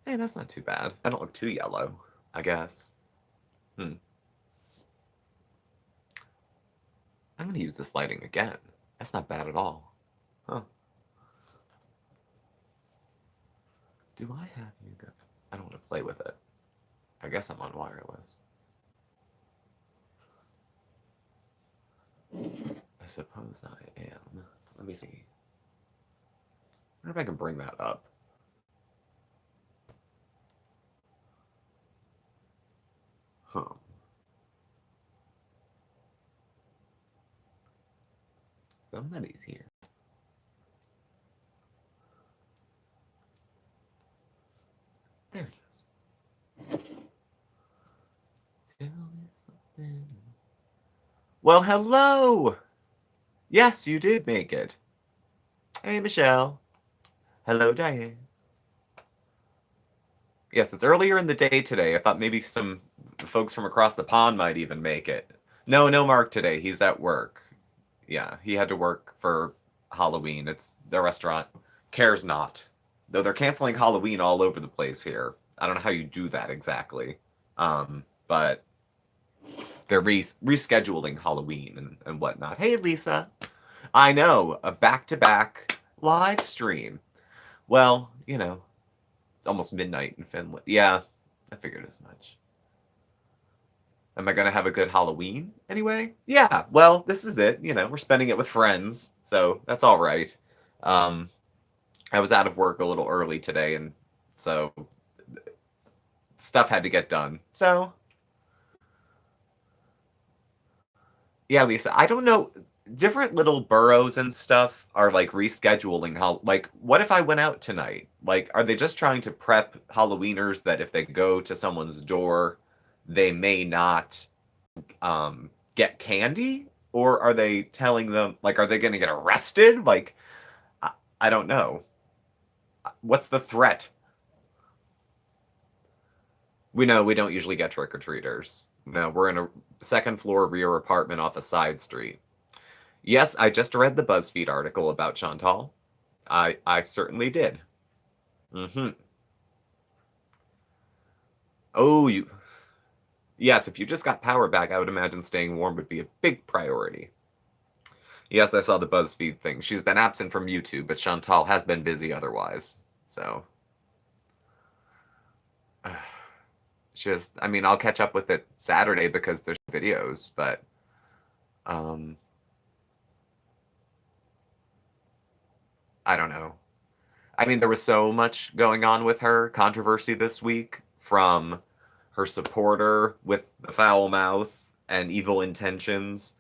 Hey, that's not too bad. I don't look too yellow, I guess. I'm gonna use this lighting again. That's not bad at all. Huh. Do I have you go? I don't want to play with it. I guess I'm on wireless. I suppose I am. Let me see. I wonder if I can bring that up. Huh. Somebody's here. There it is. Tell me something. Well, hello! Yes, you did make it. Hey, Michelle. Hello, Diane. Yes, it's earlier in the day today. I thought maybe some folks from across the pond might even make it. No Mark today. He's at work. Yeah, he had to work for Halloween. It's the restaurant cares not. Though they're canceling Halloween all over the place here. I don't know how you do that exactly. But they're rescheduling Halloween and whatnot. Hey, Lisa. I know, a back-to-back live stream. Well, it's almost midnight in Finland. Yeah, I figured as much. Am I going to have a good Halloween anyway? Yeah, well, this is it. We're spending it with friends, so that's all right. I was out of work a little early today, and so stuff had to get done. So, yeah, Lisa, I don't know. Different little boroughs and stuff are like rescheduling how, like, what if I went out tonight? Like, are they just trying to prep Halloweeners that if they go to someone's door, they may not get candy? Or are they telling them, like, are they going to get arrested? Like, I don't know. What's the threat? We know we don't usually get trick or treaters. No, we're in a second floor rear apartment off a side street. Yes, I just read the BuzzFeed article about Chantal. I certainly did. Mm-hmm. Oh, you. Yes, if you just got power back, I would imagine staying warm would be a big priority. Yes, I saw the BuzzFeed thing. She's been absent from YouTube, but Chantal has been busy otherwise. So, just, I mean, I'll catch up with it Saturday because there's videos, but um, I don't know. I mean, there was so much going on with her, controversy this week from her supporter with the foul mouth and evil intentions,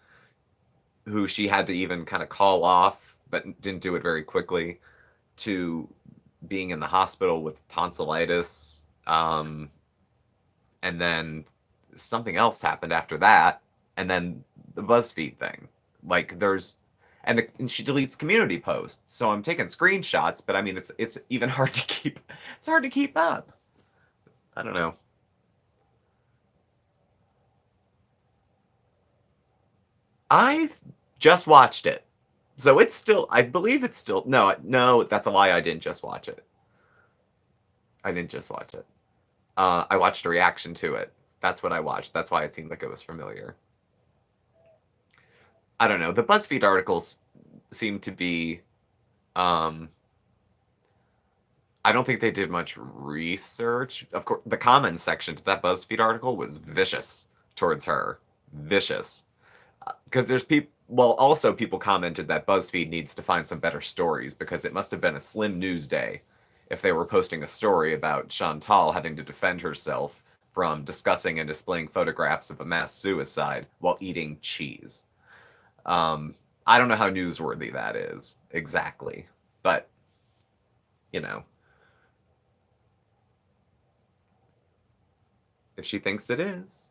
who she had to even kind of call off, but didn't do it very quickly, to being in the hospital with tonsillitis. And then something else happened after that. And then the BuzzFeed thing. Like, and she deletes community posts. So I'm taking screenshots, but I mean, it's even hard to keep. It's hard to keep up. I don't know. I just watched it, so it's still. I believe it's still. No, that's a lie. I didn't just watch it. I didn't just watch it. I watched a reaction to it. That's what I watched. That's why it seemed like it was familiar. I don't know. The BuzzFeed articles seem to be. Um, I don't think they did much research. Of course, the comments section to that BuzzFeed article was vicious towards her. Vicious. Because there's people. Well, also people commented that BuzzFeed needs to find some better stories because it must have been a slim news day if they were posting a story about Chantal having to defend herself from discussing and displaying photographs of a mass suicide while eating cheese. I don't know how newsworthy that is exactly, but you know, if she thinks it is,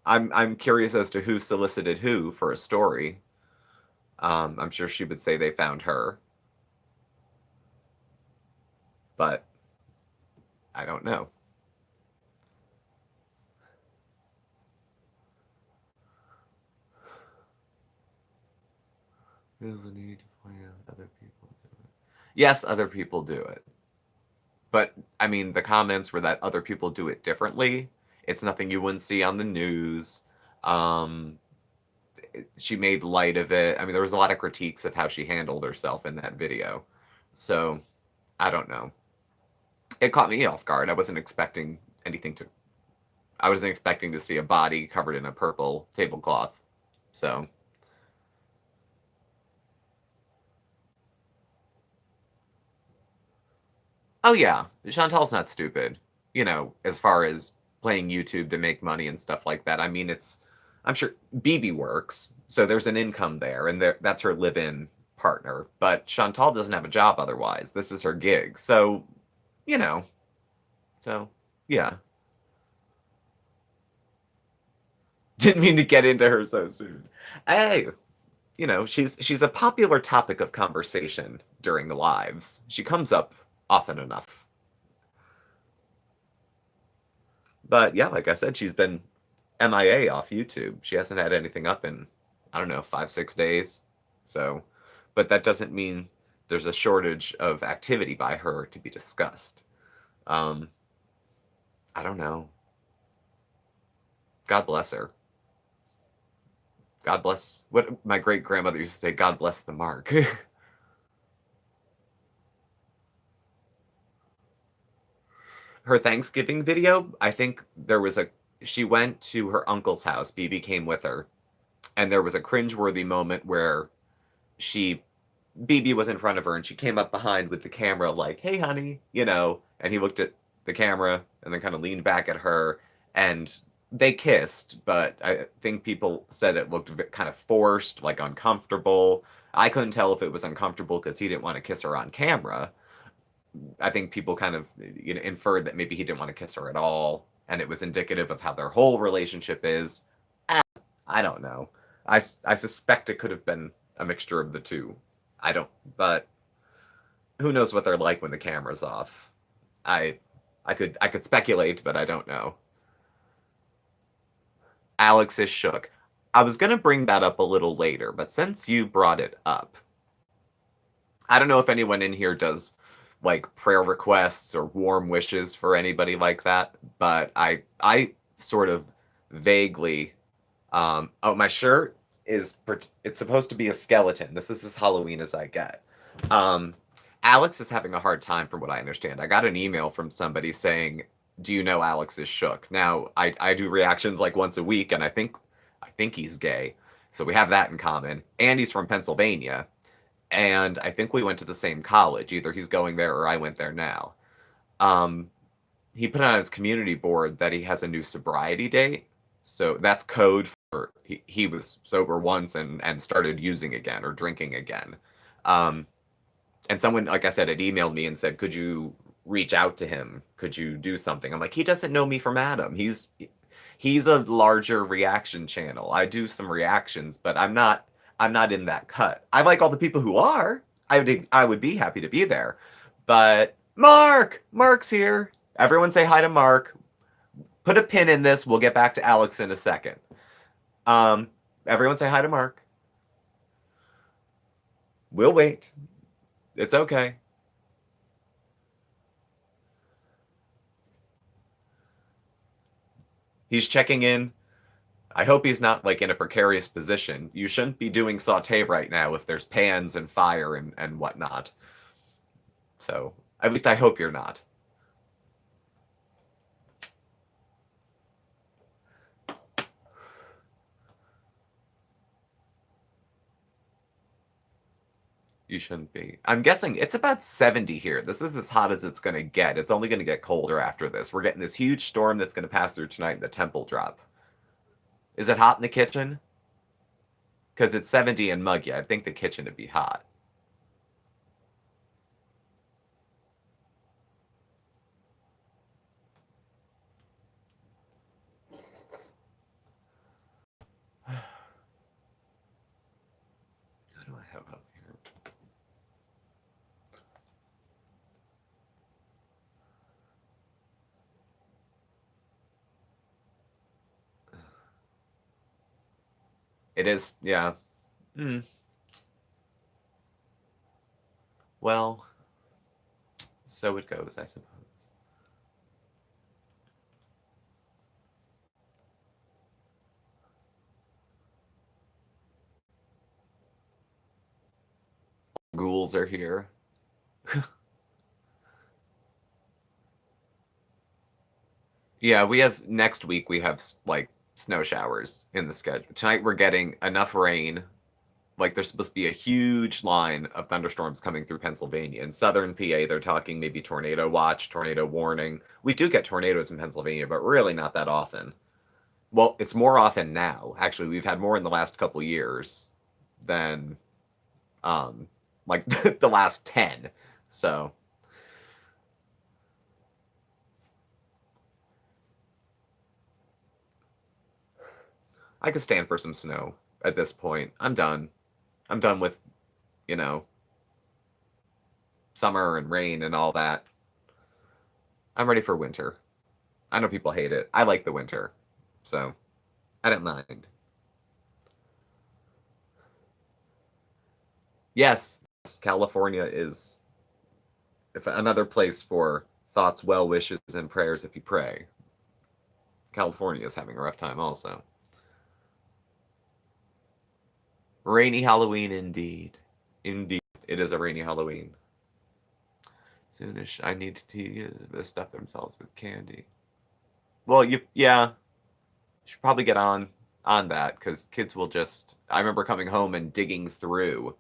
I'm curious as to who solicited who for a story. I'm sure she would say they found her, but I don't know. Feels the need to point out other people do it. Yes, other people do it. But I mean, the comments were that other people do it differently. It's nothing you wouldn't see on the news. Um, she made light of it. I mean, there was a lot of critiques of how she handled herself in that video. So I don't know. It caught me off guard. I wasn't expecting anything to. I wasn't expecting to see a body covered in a purple tablecloth. So. Oh yeah, Chantal's not stupid. You know, as far as playing YouTube to make money and stuff like that. I mean, I'm sure BB works, so there's an income there, and that's her live-in partner. But Chantal doesn't have a job otherwise. This is her gig, so you know, so yeah. Didn't mean to get into her so soon. Hey, you know, she's a popular topic of conversation during the lives. She comes up often enough. But yeah, like I said, she's been MIA off YouTube. She hasn't had anything up in, I don't know, 5, 6 days. So, but that doesn't mean there's a shortage of activity by her to be discussed. Um, I don't know. God bless her. God bless what my great grandmother used to say, God bless the mark. Her Thanksgiving video, I think she went to her uncle's house. BB came with her, and there was a cringeworthy moment where she BB was in front of her and she came up behind with the camera like, "Hey honey," and he looked at the camera and then kind of leaned back at her and they kissed, but I think people said it looked kind of forced, like uncomfortable. I couldn't tell if it was uncomfortable because he didn't want to kiss her on camera. I think people kind of inferred that maybe he didn't want to kiss her at all, and it was indicative of how their whole relationship is. I don't know. I suspect it could have been a mixture of the two. I don't, but who knows what they're like when the camera's off. I I could speculate, but I don't know. Alex is shook. I was gonna bring that up a little later, but since you brought it up, I don't know if anyone in here does like prayer requests or warm wishes for anybody like that, but I sort of vaguely oh, my shirt is it's supposed to be a skeleton. This is as Halloween as I get. Um Alex is having a hard time from what I understand. I got an email from somebody saying, "Do you know Alex is shook?" Now, I do reactions like once a week and I think he's gay. So we have that in common. And he's from Pennsylvania. And I think we went to the same college. Either he's going there or I went there now. Um, he put on his community board that he has a new sobriety date. So that's code for he was sober once and started using again or drinking again. Um, and someone, like I said, had emailed me and said, "Could you reach out to him? Could you do something?" I'm like, he doesn't know me from Adam. He's a larger reaction channel. I do some reactions, but I'm not in that cut. I like all the people who are. I would be happy to be there. But Mark's here. Everyone say hi to Mark. Put a pin in this. We'll get back to Alex in a second. Um, Everyone say hi to Mark. We'll wait. It's okay. He's checking in. I hope he's not like in a precarious position. You shouldn't be doing saute right now if there's pans and fire and whatnot. So at least I hope you're not. You shouldn't be. I'm guessing it's about 70 here. This is as hot as it's going to get. It's only going to get colder after this. We're getting this huge storm that's going to pass through tonight in the temple drop. Is it hot in the kitchen? Because it's 70 and muggy. I think the kitchen would be hot. What do I have up here? It is, yeah. Hmm. Well, so it goes, I suppose. ghouls are here. Yeah, we have next week we have like snow showers in the schedule. Tonight we're getting enough rain. Like there's supposed to be a huge line of thunderstorms coming through Pennsylvania. In southern PA, they're talking maybe tornado watch, tornado warning. We do get tornadoes in Pennsylvania, but really not that often. Well, it's more often now. Actually, we've had more in the last couple years than um like the last 10. So, I could stand for some snow at this point. I'm done. I'm done with, you know, summer and rain and all that. I'm ready for winter. I know people hate it. I like the winter. So, I don't mind. Yes, California is if another place for thoughts, well wishes, and prayers if you pray. California is having a rough time also. Rainy Halloween indeed. Indeed. It is a rainy Halloween. Soonish, I need to stuff themselves with candy. Well, yeah, should probably get on that because kids will just. I remember coming home and digging through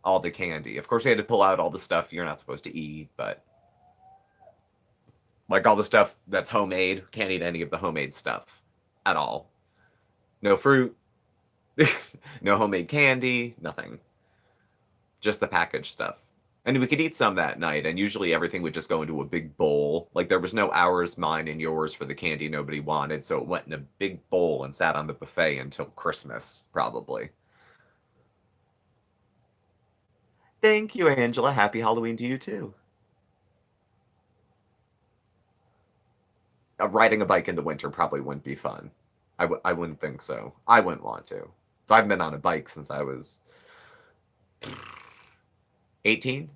all the candy. Of course, we had to pull out all the stuff you're not supposed to eat, but like all the stuff that's homemade, can't eat any of the homemade stuff at all. No fruit, no homemade candy, nothing. Just the packaged stuff. And we could eat some that night, and usually everything would just go into a big bowl. Like there was no ours, mine, and yours for the candy nobody wanted, so it went in a big bowl and sat on the buffet until Christmas, probably. Thank you, Angela. Happy Halloween to you too. Riding a bike in the winter probably wouldn't be fun. I wouldn't think so. I wouldn't want to. So I've been on a bike since I was 18,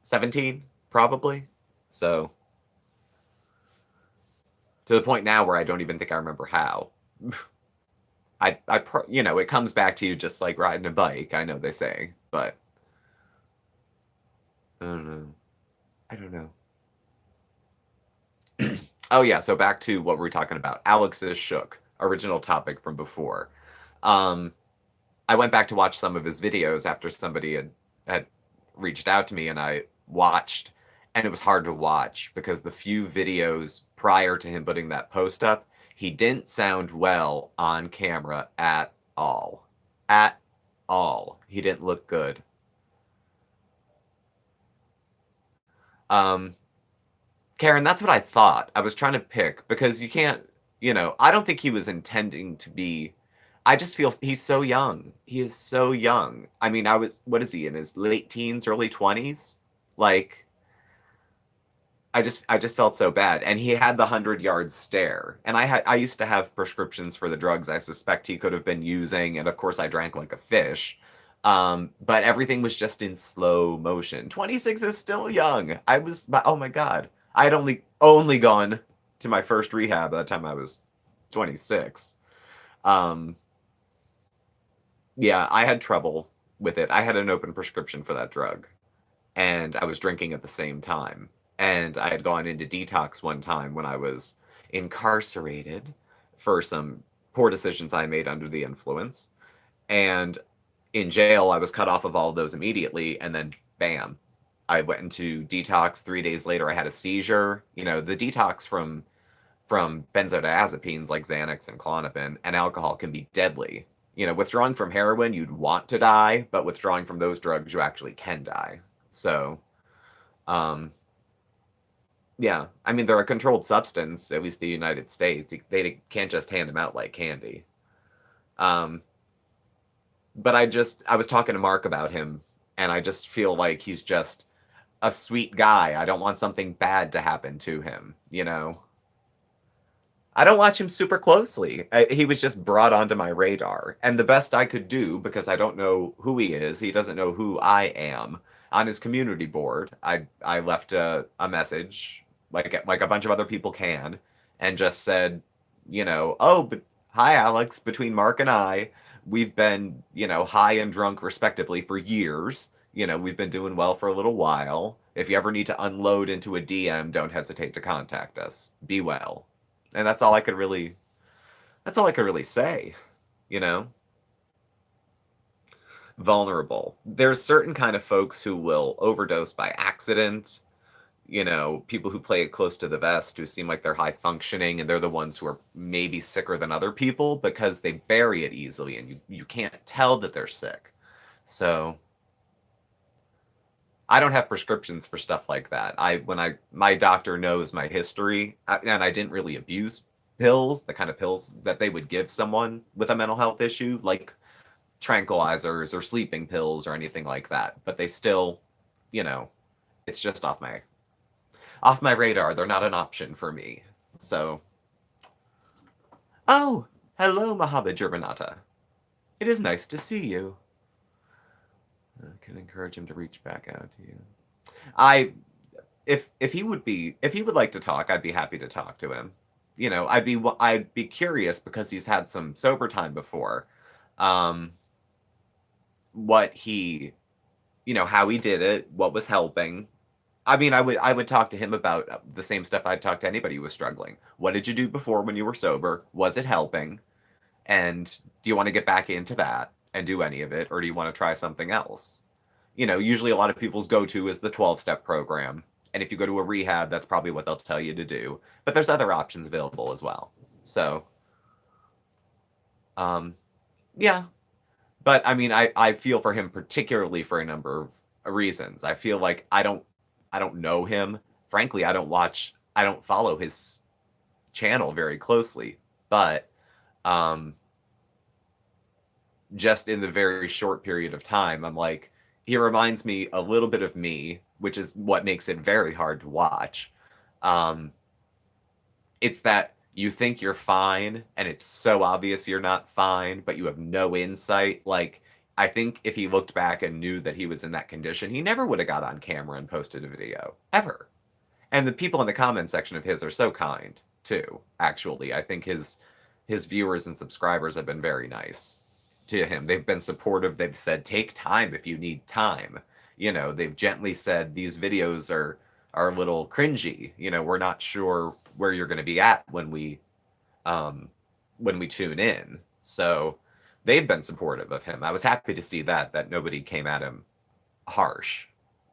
17, probably. So to the point now where I don't even think I remember how. It comes back to you just like riding a bike. I know they say, but I don't know. I don't know. Oh yeah, so back to what we were talking about. Alex is shook. Original topic from before. Um, I went back to watch some of his videos after somebody had reached out to me, and I watched, and it was hard to watch because the few videos prior to him putting that post up, he didn't sound well on camera at all. At all. He didn't look good. Um, Karen, that's what I thought. I was trying to pick because you can't, I don't think he was intending to be. I just feel he's so young. He is so young. I mean, what is he in his late teens, early 20s? Like, I just felt so bad. And he had the 100-yard stare. And I used to have prescriptions for the drugs I suspect he could have been using. And of course, I drank like a fish. But everything was just in slow motion. 26 is still young. Oh my God. I had only gone to my first rehab by the time I was 26. Um, yeah, I had trouble with it. I had an open prescription for that drug, and I was drinking at the same time. And I had gone into detox one time when I was incarcerated for some poor decisions I made under the influence. And in jail, I was cut off of all of those immediately, and then bam, I went into detox. 3 days later, I had a seizure. The detox from benzodiazepines like Xanax and Klonopin and alcohol can be deadly. Withdrawing from heroin, you'd want to die, but withdrawing from those drugs, you actually can die. So, um, yeah, I mean, they're a controlled substance, at least the United States. They can't just hand them out like candy. Um, but I was talking to Mark about him, and I just feel like he's just a sweet guy. I don't want something bad to happen to him. I don't watch him super closely. He was just brought onto my radar. And the best I could do, because I don't know who he is, he doesn't know who I am, on his community board, I left a message, like a bunch of other people can, and just said, oh, but hi, Alex, between Mark and I, we've been, high and drunk respectively for years. We've been doing well for a little while. If you ever need to unload into a DM, don't hesitate to contact us. Be well. And that's all I could really say, you know? Vulnerable. There's certain kind of folks who will overdose by accident. People who play it close to the vest, who seem like they're high functioning, and they're the ones who are maybe sicker than other people because they bury it easily and you can't tell that they're sick. So I don't have prescriptions for stuff like that. My doctor knows my history, and I didn't really abuse pills, the kind of pills that they would give someone with a mental health issue, like tranquilizers or sleeping pills or anything like that. But they still, it's just off my radar. They're not an option for me. So, oh, hello, Mohammed Germanata. It is nice to see you. I can encourage him to reach back out to you. If he would like to talk, I'd be happy to talk to him. I'd be curious because he's had some sober time before. What he, how he did it, what was helping. I mean, I would talk to him about the same stuff I'd talk to anybody who was struggling. What did you do before when you were sober? Was it helping? And do you want to get back into that and do any of it, or do you want to try something else? Usually a lot of people's go-to is the 12-step program. And if you go to a rehab, that's probably what they'll tell you to do. But there's other options available as well. So, yeah. But I mean, I feel for him particularly for a number of reasons. I feel like I don't know him. Frankly, I don't follow his channel very closely. But just in the very short period of time, I'm like, he reminds me a little bit of me, which is what makes it very hard to watch. It's that you think you're fine, and it's so obvious you're not fine, but you have no insight. Like, I think if he looked back and knew that he was in that condition, he never would have got on camera and posted a video, ever. And the people in the comment section of his are so kind, too, actually. I think his viewers and subscribers have been very nice to him. They've been supportive. They've said, take time if you need time. They've gently said, these videos are a little cringy. We're not sure where you're going to be at when we tune in. So they've been supportive of him. I was happy to see that nobody came at him harsh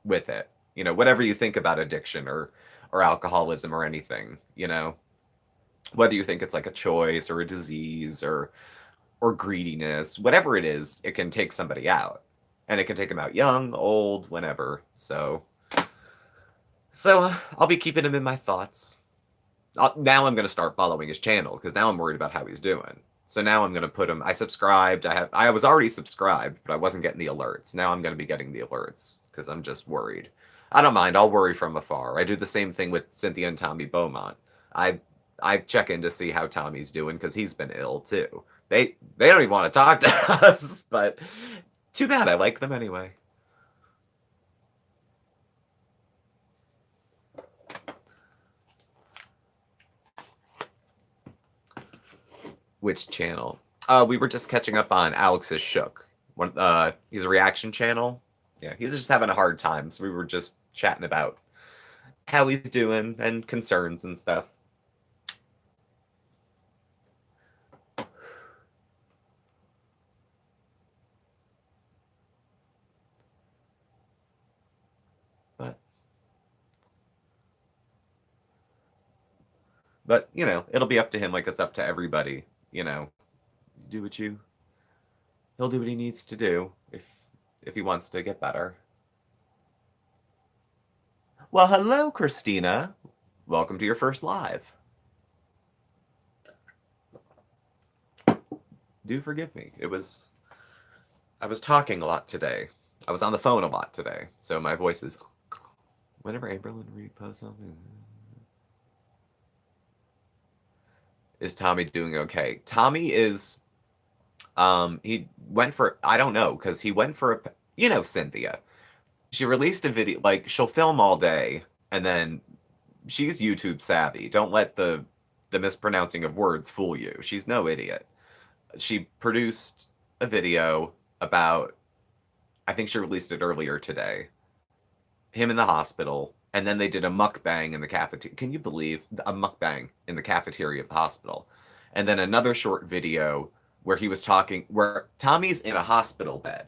with it. Whatever you think about addiction or alcoholism or anything, whether you think it's like a choice or a disease or greediness, whatever it is, it can take somebody out. And it can take them out young, old, whenever. So I'll be keeping him in my thoughts. Now I'm going to start following his channel because now I'm worried about how he's doing. So now I'm going to put him, I subscribed. I was already subscribed, but I wasn't getting the alerts. Now I'm going to be getting the alerts because I'm just worried. I don't mind. I'll worry from afar. I do the same thing with Cynthia and Tommy Beaumont. I check in to see how Tommy's doing because he's been ill too. They don't even want to talk to us, but too bad. I like them anyway. Which channel? We were just catching up on Alex's Shook. He's a reaction channel. Yeah, he's just having a hard time, so we were just chatting about how he's doing and concerns and stuff. But it'll be up to him like it's up to everybody. Do what he'll do what he needs to do if he wants to get better. Well, hello, Christina. Welcome to your first live. Do forgive me. I was talking a lot today. I was on the phone a lot today, so my voice is. Whenever Aberlin reposts something. Is Tommy doing okay? Tommy is, he went for, I don't know, because he went for Cynthia. She released a video, like, she'll film all day, and then she's YouTube savvy. Don't let the mispronouncing of words fool you. She's no idiot. She produced a video about, I think she released it earlier today. Him in the hospital, and then they did a mukbang in the cafeteria. Can you believe a mukbang in the cafeteria of the hospital? And then another short video where he was talking, where Tommy's in a hospital bed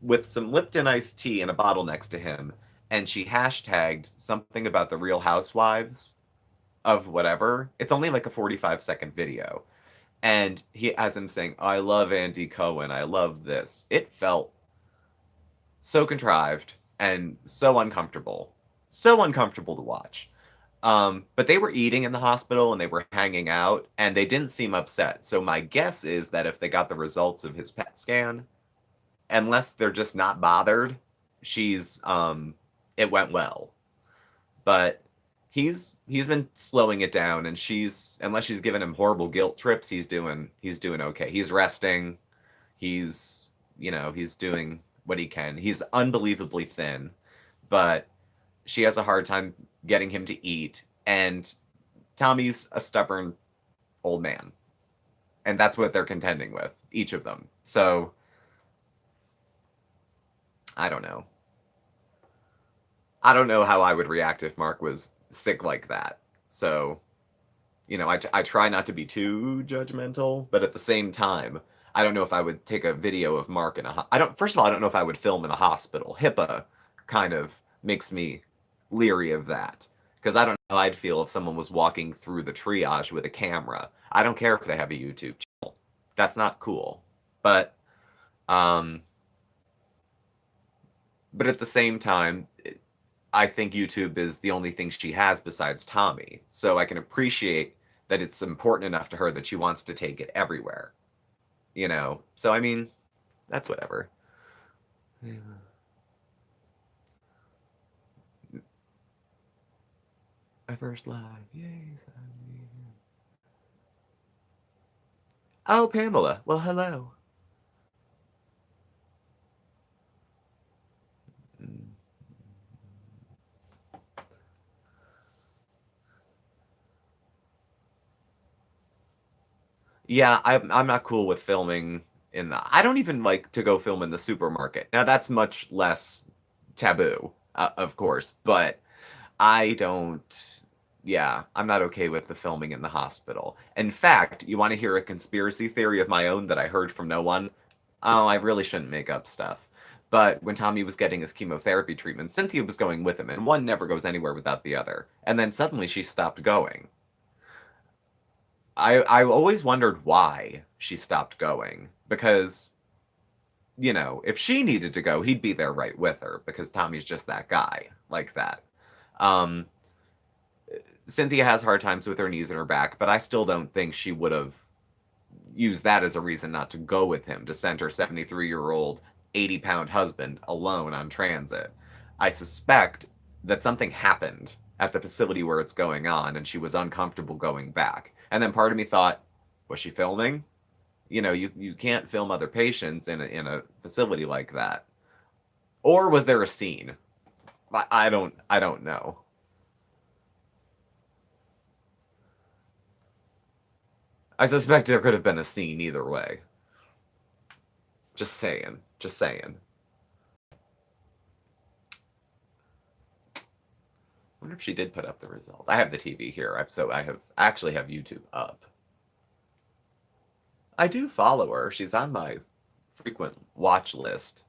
with some Lipton iced tea and a bottle next to him, and she hashtagged something about the Real Housewives of whatever. It's only like a 45-second video. And he has him saying, I love Andy Cohen. I love this. It felt so contrived and so uncomfortable. So uncomfortable to watch. But they were eating in the hospital and they were hanging out and they didn't seem upset. So my guess is that if they got the results of his PET scan, unless they're just not bothered, it went well. But he's been slowing it down, and unless she's giving him horrible guilt trips, he's doing okay. He's resting. He's doing what he can. He's unbelievably thin, but she has a hard time getting him to eat, and Tommy's a stubborn old man. And that's what they're contending with, each of them. So I don't know. I don't know how I would react if Mark was sick like that. So, I try not to be too judgmental, but at the same time, I don't know if I would take a video of Mark first of all, I don't know if I would film in a hospital. HIPAA kind of makes me leery of that, because I don't know how I'd feel if someone was walking through the triage with a camera. I don't care if they have a YouTube channel. That's not cool. But at the same time, I think YouTube is the only thing she has besides Tommy. So I can appreciate that it's important enough to her that she wants to take it everywhere. So I mean, that's whatever. Yeah. My first live. Yay. Oh, Pamela. Well, hello. Yeah, I'm not cool with filming I don't even like to go film in the supermarket. Now that's much less taboo, of course, but I don't. Yeah, I'm not okay with the filming in the hospital. In fact, you want to hear a conspiracy theory of my own that I heard from no one? Oh, I really shouldn't make up stuff. But when Tommy was getting his chemotherapy treatment, Cynthia was going with him, and one never goes anywhere without the other. And then suddenly she stopped going. I always wondered why she stopped going, because if she needed to go, he'd be there right with her, because Tommy's just that guy like that. Cynthia has hard times with her knees and her back, but I still don't think she would have used that as a reason not to go with him, to send her 73-year-old 80-pound husband alone on transit. I suspect that something happened at the facility where it's going on, and she was uncomfortable going back. And then part of me thought, was she filming? You can't film other patients in a facility like that. Or was there a scene? I don't know. I suspect there could have been a scene either way. Just saying. I wonder if she did put up the results. I have the TV here, so I actually have YouTube up. I do follow her. She's on my frequent watch list.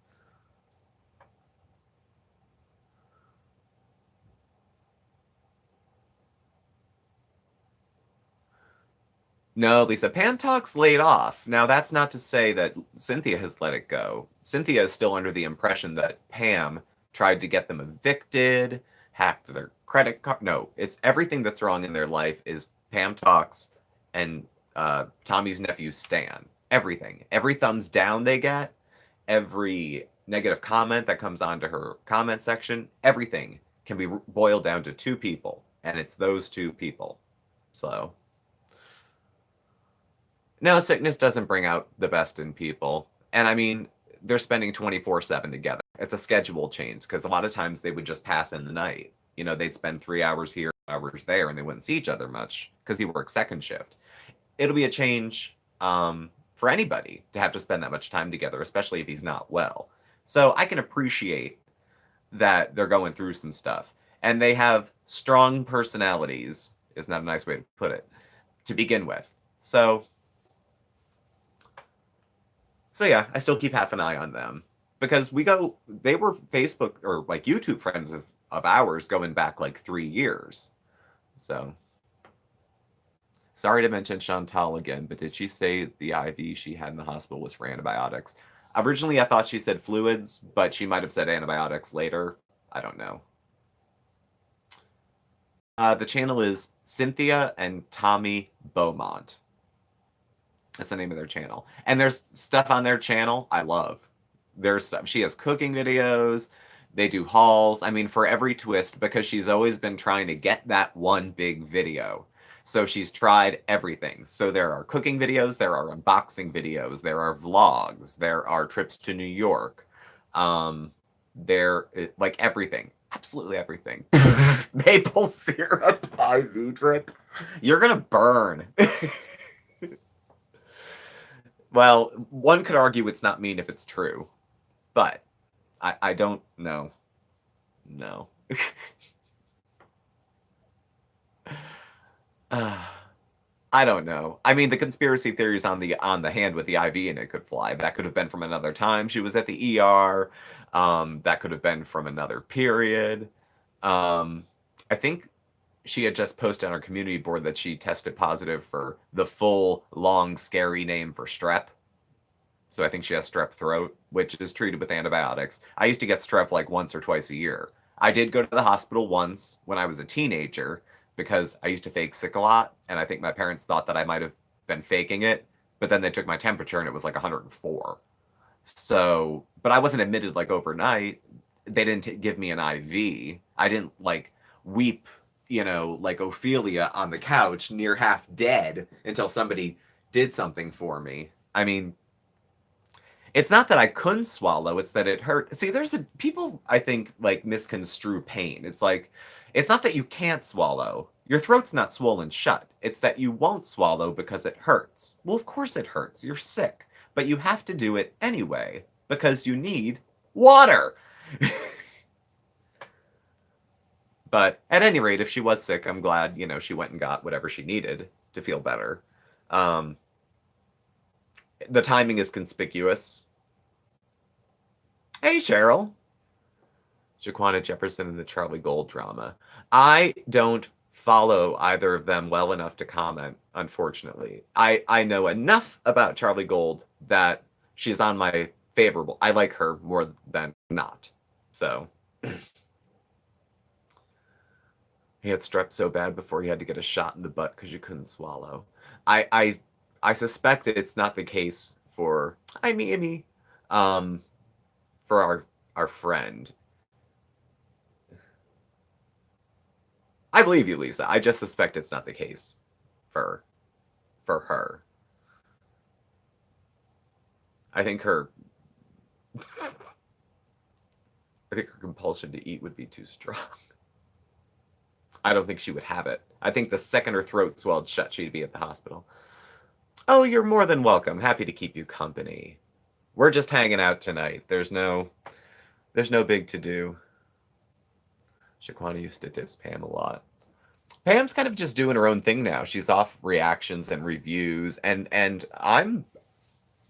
No, Lisa, Pam Talk's laid off. Now, that's not to say that Cynthia has let it go. Cynthia is still under the impression that Pam tried to get them evicted, hacked their credit card. No, it's everything that's wrong in their life is Pam Talks and Tommy's nephew Stan. Everything. Every thumbs down they get, every negative comment that comes onto her comment section, everything can be boiled down to two people, and it's those two people. So, no, sickness doesn't bring out the best in people. And I mean, they're spending 24/7 together. It's a schedule change, because a lot of times they would just pass in the night. They'd spend 3 hours here, hours there, and they wouldn't see each other much because he works second shift. It'll be a change. for anybody to have to spend that much time together, especially if he's not well. So I can appreciate that they're going through some stuff. And they have strong personalities, is not a nice way to put it, to begin with. So yeah, I still keep half an eye on them because they were Facebook or like YouTube friends of ours going back like 3 years. So sorry to mention Chantal again, but did she say the IV she had in the hospital was for antibiotics? Originally, I thought she said fluids, but she might have said antibiotics later. I don't know. The channel is Cynthia and Tommy Beaumont. That's the name of their channel. And there's stuff on their channel I love. There's stuff. She has cooking videos. They do hauls. I mean, for every twist, because she's always been trying to get that one big video. So she's tried everything. So there are cooking videos, there are unboxing videos, there are vlogs, there are trips to New York. Like everything. Absolutely everything. Maple syrup IV drip. You're gonna burn. Well, one could argue it's not mean if it's true, but I don't know. No. I don't know. I mean, the conspiracy theories on the hand with the IV in it could fly. That could have been from another time she was at the ER. That could have been from another period. I think she had just posted on her community board that she tested positive for the full, long, scary name for strep. So I think she has strep throat, which is treated with antibiotics. I used to get strep like once or twice a year. I did go to the hospital once when I was a teenager because I used to fake sick a lot, and I think my parents thought that I might have been faking it, but then they took my temperature and it was like 104. So, but I wasn't admitted like overnight. They didn't give me an IV. I didn't like weep, like Ophelia on the couch near half dead until somebody did something for me. I mean, it's not that I couldn't swallow, it's that it hurt. See, people, I think, like misconstrue pain. It's like, it's not that you can't swallow. Your throat's not swollen shut. It's that you won't swallow because it hurts. Well, of course it hurts. You're sick. But you have to do it anyway because you need water. But at any rate, if she was sick, I'm glad, she went and got whatever she needed to feel better. The timing is conspicuous. Hey, Cheryl. Shaquana Jefferson and the Charlie Gold drama. I don't follow either of them well enough to comment, unfortunately. I know enough about Charlie Gold that she's on my favorable. I like her more than not. So he had strep so bad before he had to get a shot in the butt because you couldn't swallow. I suspect it's not the case for for our friend. I believe you, Lisa. I just suspect it's not the case for her. I think her compulsion to eat would be too strong. I don't think she would have it. I think the second her throat swelled shut, she'd be at the hospital. Oh, you're more than welcome. Happy to keep you company. We're just hanging out tonight. There's no big to do. Shaquana used to diss Pam a lot. Pam's kind of just doing her own thing now. She's off reactions and reviews, and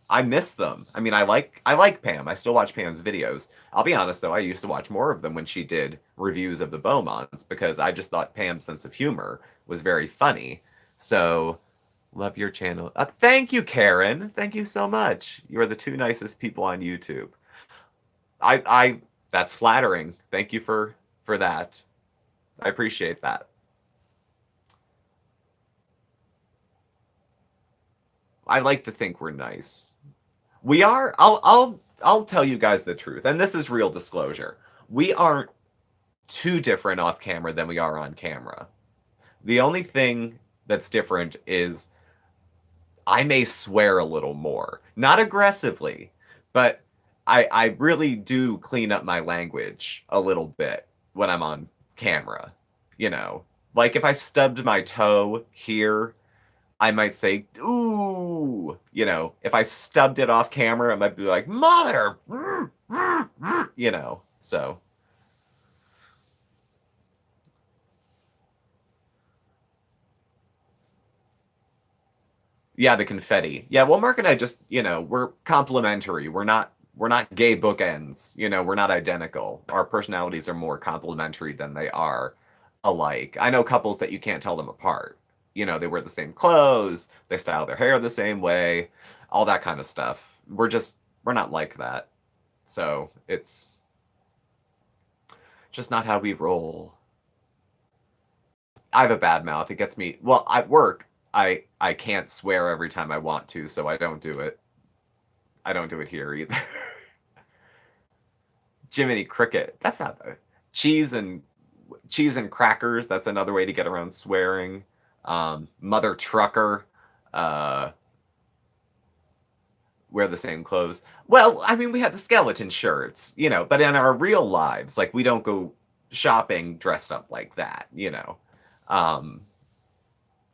I miss them. I mean, I like Pam. I still watch Pam's videos. I'll be honest though, I used to watch more of them when she did reviews of the Beaumonts because I just thought Pam's sense of humor was very funny. So, love your channel. Thank you, Karen. Thank you so much. You are the two nicest people on YouTube. I that's flattering. Thank you for that. I appreciate that. I like to think we're nice. We are. I'll tell you guys the truth, and this is real disclosure. We aren't too different off camera than we are on camera. The only thing that's different is I may swear a little more, not aggressively, but I really do clean up my language a little bit when I'm on camera. Like if I stubbed my toe here, I might say, ooh, if I stubbed it off camera, I might be like, mother, so. Yeah, the confetti. Yeah, well, Mark and I just, we're complementary. We're not gay bookends. We're not identical. Our personalities are more complementary than they are alike. I know couples that you can't tell them apart. They wear the same clothes, they style their hair the same way, all that kind of stuff. We're not like that. So it's just not how we roll. I have a bad mouth. It gets me. Well, at work, I can't swear every time I want to, so I don't do it. I don't do it here either. Jiminy Cricket. That's not the cheese and crackers. That's another way to get around swearing. Mother trucker. Uh, wear the same clothes. Well, I mean, we had the skeleton shirts, but in our real lives, like we don't go shopping dressed up like that. Um,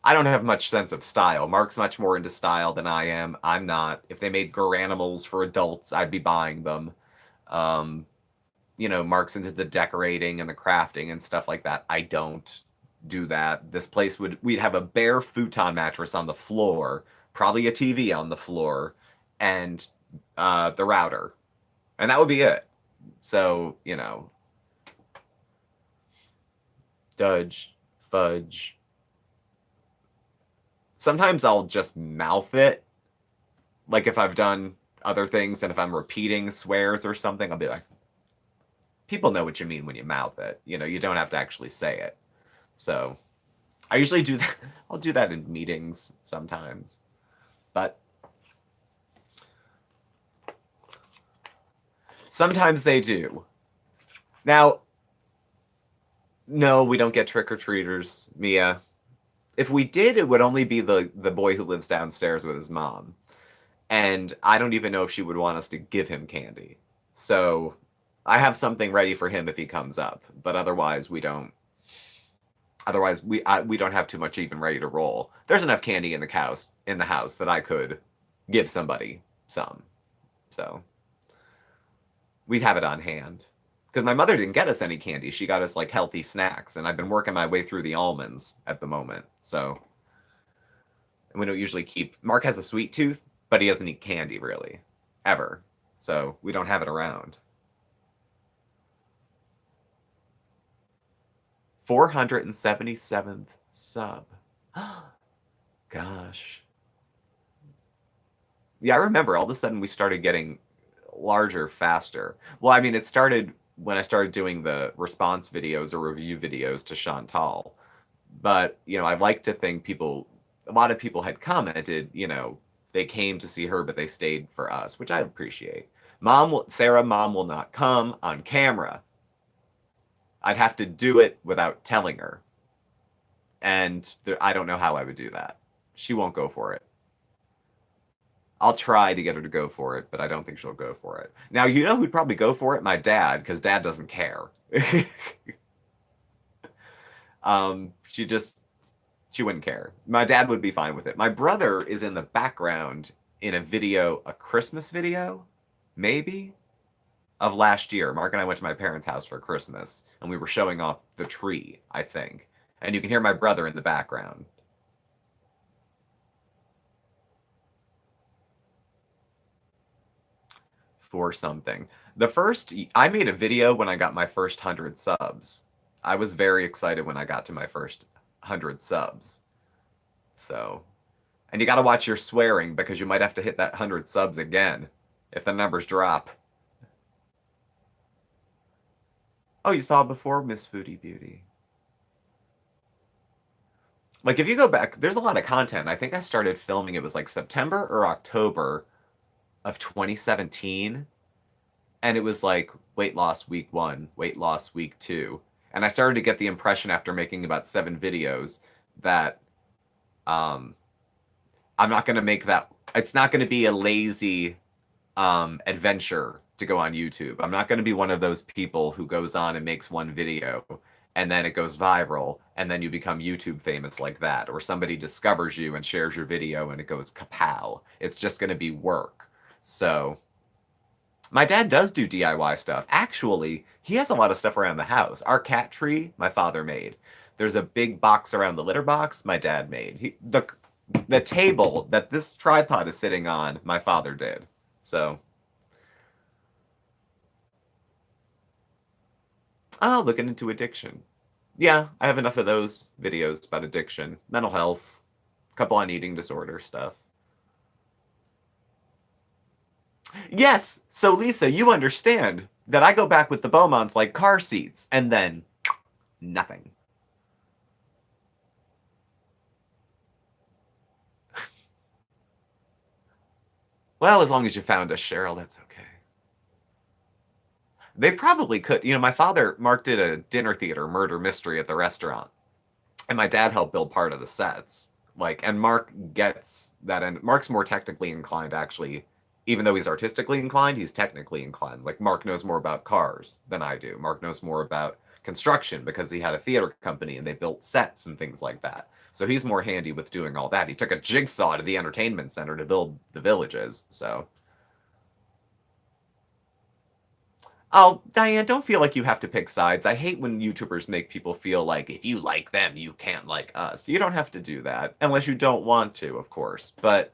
I don't have much sense of style. Mark's much more into style than I am. I'm not. If they made Garanimals for adults, I'd be buying them. Um, Mark's into the decorating and the crafting and stuff like that. I don't do that. This place we'd have a bare futon mattress on the floor, probably a TV on the floor, and the router, and that would be it. So Dudge, fudge. Sometimes I'll just mouth it, like if I've done other things and if I'm repeating swears or something, I'll be like, people know what you mean when you mouth it. You don't have to actually say it. So I usually do that. I'll do that in meetings sometimes, but sometimes they do. Now, no, we don't get trick-or-treaters, Mia. If we did, it would only be the boy who lives downstairs with his mom. And I don't even know if she would want us to give him candy. So I have something ready for him if he comes up, but otherwise we don't. Otherwise we don't have too much even ready to roll. There's enough candy in the house that I could give somebody some. So we'd have it on hand. Because my mother didn't get us any candy. She got us like healthy snacks, and I've been working my way through the almonds at the moment. So, and we don't usually keep. Mark has a sweet tooth, but he doesn't eat candy really, ever. So we don't have it around. 477th sub. Gosh. Yeah, I remember all of a sudden we started getting larger faster. Well, I mean, it started when I started doing the response videos or review videos to Chantal. But, I like to think a lot of people had commented, they came to see her, but they stayed for us, which I appreciate. Mom will not come on camera. I'd have to do it without telling her. And I don't know how I would do that. She won't go for it. I'll try to get her to go for it, but I don't think she'll go for it. Now, who'd probably go for it? My dad, because Dad doesn't care. She wouldn't care. My dad would be fine with it. My brother is in the background in a Christmas video, maybe, of last year. Mark and I went to my parents' house for Christmas, and we were showing off the tree, I think. And you can hear my brother in the background. For something. I made a video when I got my first 100 subs. I was very excited when I got to my first 100 subs. So, and you got to watch your swearing because you might have to hit that 100 subs again if the numbers drop. Oh, you saw it before, Miss Foodie Beauty. Like, if you go back, there's a lot of content. I think I started filming, it was like September or October of 2017, and it was like weight loss week 1, weight loss week 2, and I started to get the impression after making about 7 videos that I'm not going to make that. It's not going to be a lazy adventure to go on YouTube. I'm not going to be one of those people who goes on and makes one video and then it goes viral, and then you become YouTube famous like that, or somebody discovers you and shares your video and it goes kapow. It's just going to be work. So my dad does do DIY stuff. Actually, he has a lot of stuff around the house. Our cat tree, my father made. There's a big box around the litter box, my dad made. The table that this tripod is sitting on, my father did. So, oh, looking into addiction. Yeah, I have enough of those videos about addiction, mental health, a couple on eating disorder stuff. Yes, so Lisa, you understand that I go back with the Beaumonts like car seats, and then nothing. Well, as long as you found us, Cheryl, that's okay. They probably could. My father, Mark, did a dinner theater murder mystery at the restaurant, and my dad helped build part of the sets. And Mark gets that, and Mark's more technically inclined, actually. Even though he's artistically inclined, he's technically inclined. Like, Mark knows more about cars than I do. Mark knows more about construction because he had a theater company and they built sets and things like that. So he's more handy with doing all that. He took a jigsaw to the entertainment center to build the villages. So, oh, Diane, don't feel like you have to pick sides. I hate when YouTubers make people feel like if you like them, you can't like us. You don't have to do that unless you don't want to, of course. But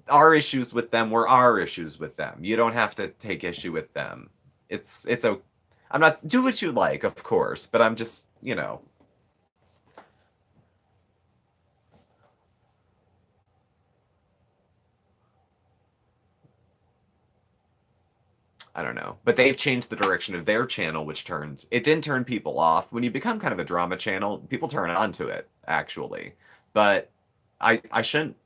our issues with them were our issues with them. You don't have to take issue with them. It's a I'm not do what you like, of course, but I'm just, I don't know. But they've changed the direction of their channel, which it didn't turn people off. When you become kind of a drama channel, people turn onto it, actually. But I shouldn't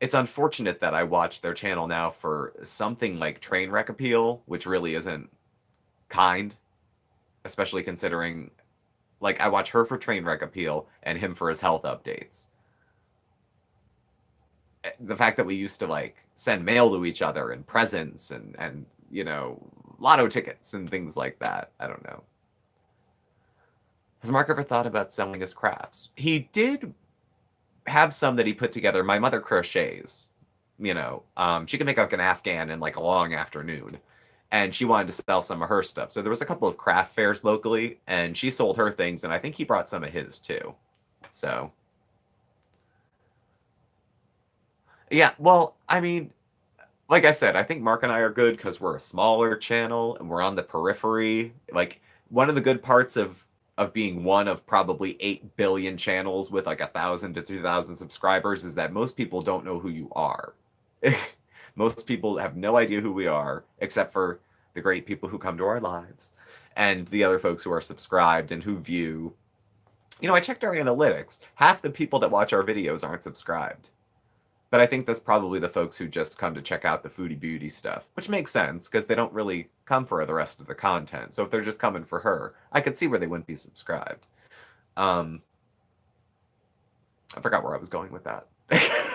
it's unfortunate that I watch their channel now for something like train wreck appeal, which really isn't kind, especially considering like I watch her for train wreck appeal and him for his health updates. The fact that we used to like send mail to each other and presents and lotto tickets and things like that. I don't know. Has Mark ever thought about selling his crafts? He did have some that he put together. My mother crochets. She could make like an Afghan in like a long afternoon, and she wanted to sell some of her stuff. So there was a couple of craft fairs locally, and she sold her things, and I think he brought some of his too. So yeah, well, I mean, like I said, I think Mark and I are good because we're a smaller channel and we're on the periphery. Like one of the good parts of being one of probably 8 billion channels with like 1,000 to 2,000 subscribers is that most people don't know who you are. Most people have no idea who we are, except for the great people who come to our lives and the other folks who are subscribed and who view. I checked our analytics. Half the people that watch our videos aren't subscribed. But I think that's probably the folks who just come to check out the foodie beauty stuff, which makes sense because they don't really come for the rest of the content. So if they're just coming for her, I could see where they wouldn't be subscribed. I forgot where I was going with that.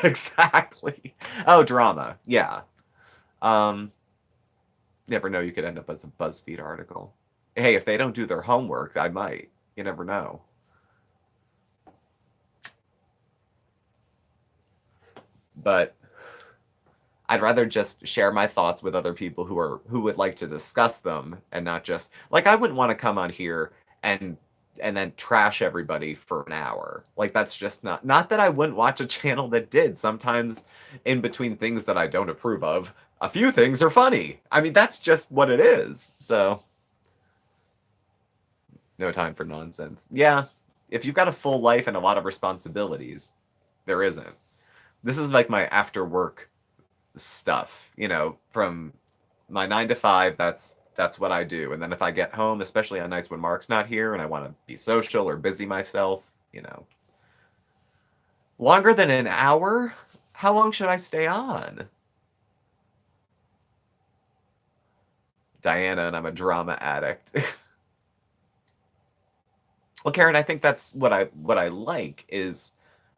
Exactly. Oh, drama. Yeah. Never know, you could end up as a BuzzFeed article. Hey, if they don't do their homework, I might. You never know. But I'd rather just share my thoughts with other people who would like to discuss them and not just like I wouldn't want to come on here and then trash everybody for an hour. Like that's just not that I wouldn't watch a channel that did. Sometimes in between things that I don't approve of, a few things are funny. I mean, that's just what it is. So no time for nonsense. Yeah, if you've got a full life and a lot of responsibilities, there isn't. This is like my after work stuff, from my 9 to 5, that's what I do. And then if I get home, especially on nights when Mark's not here and I want to be social or busy myself, longer than an hour? How long should I stay on? Diana, and I'm a drama addict. Well, Karen, I think that's what I like is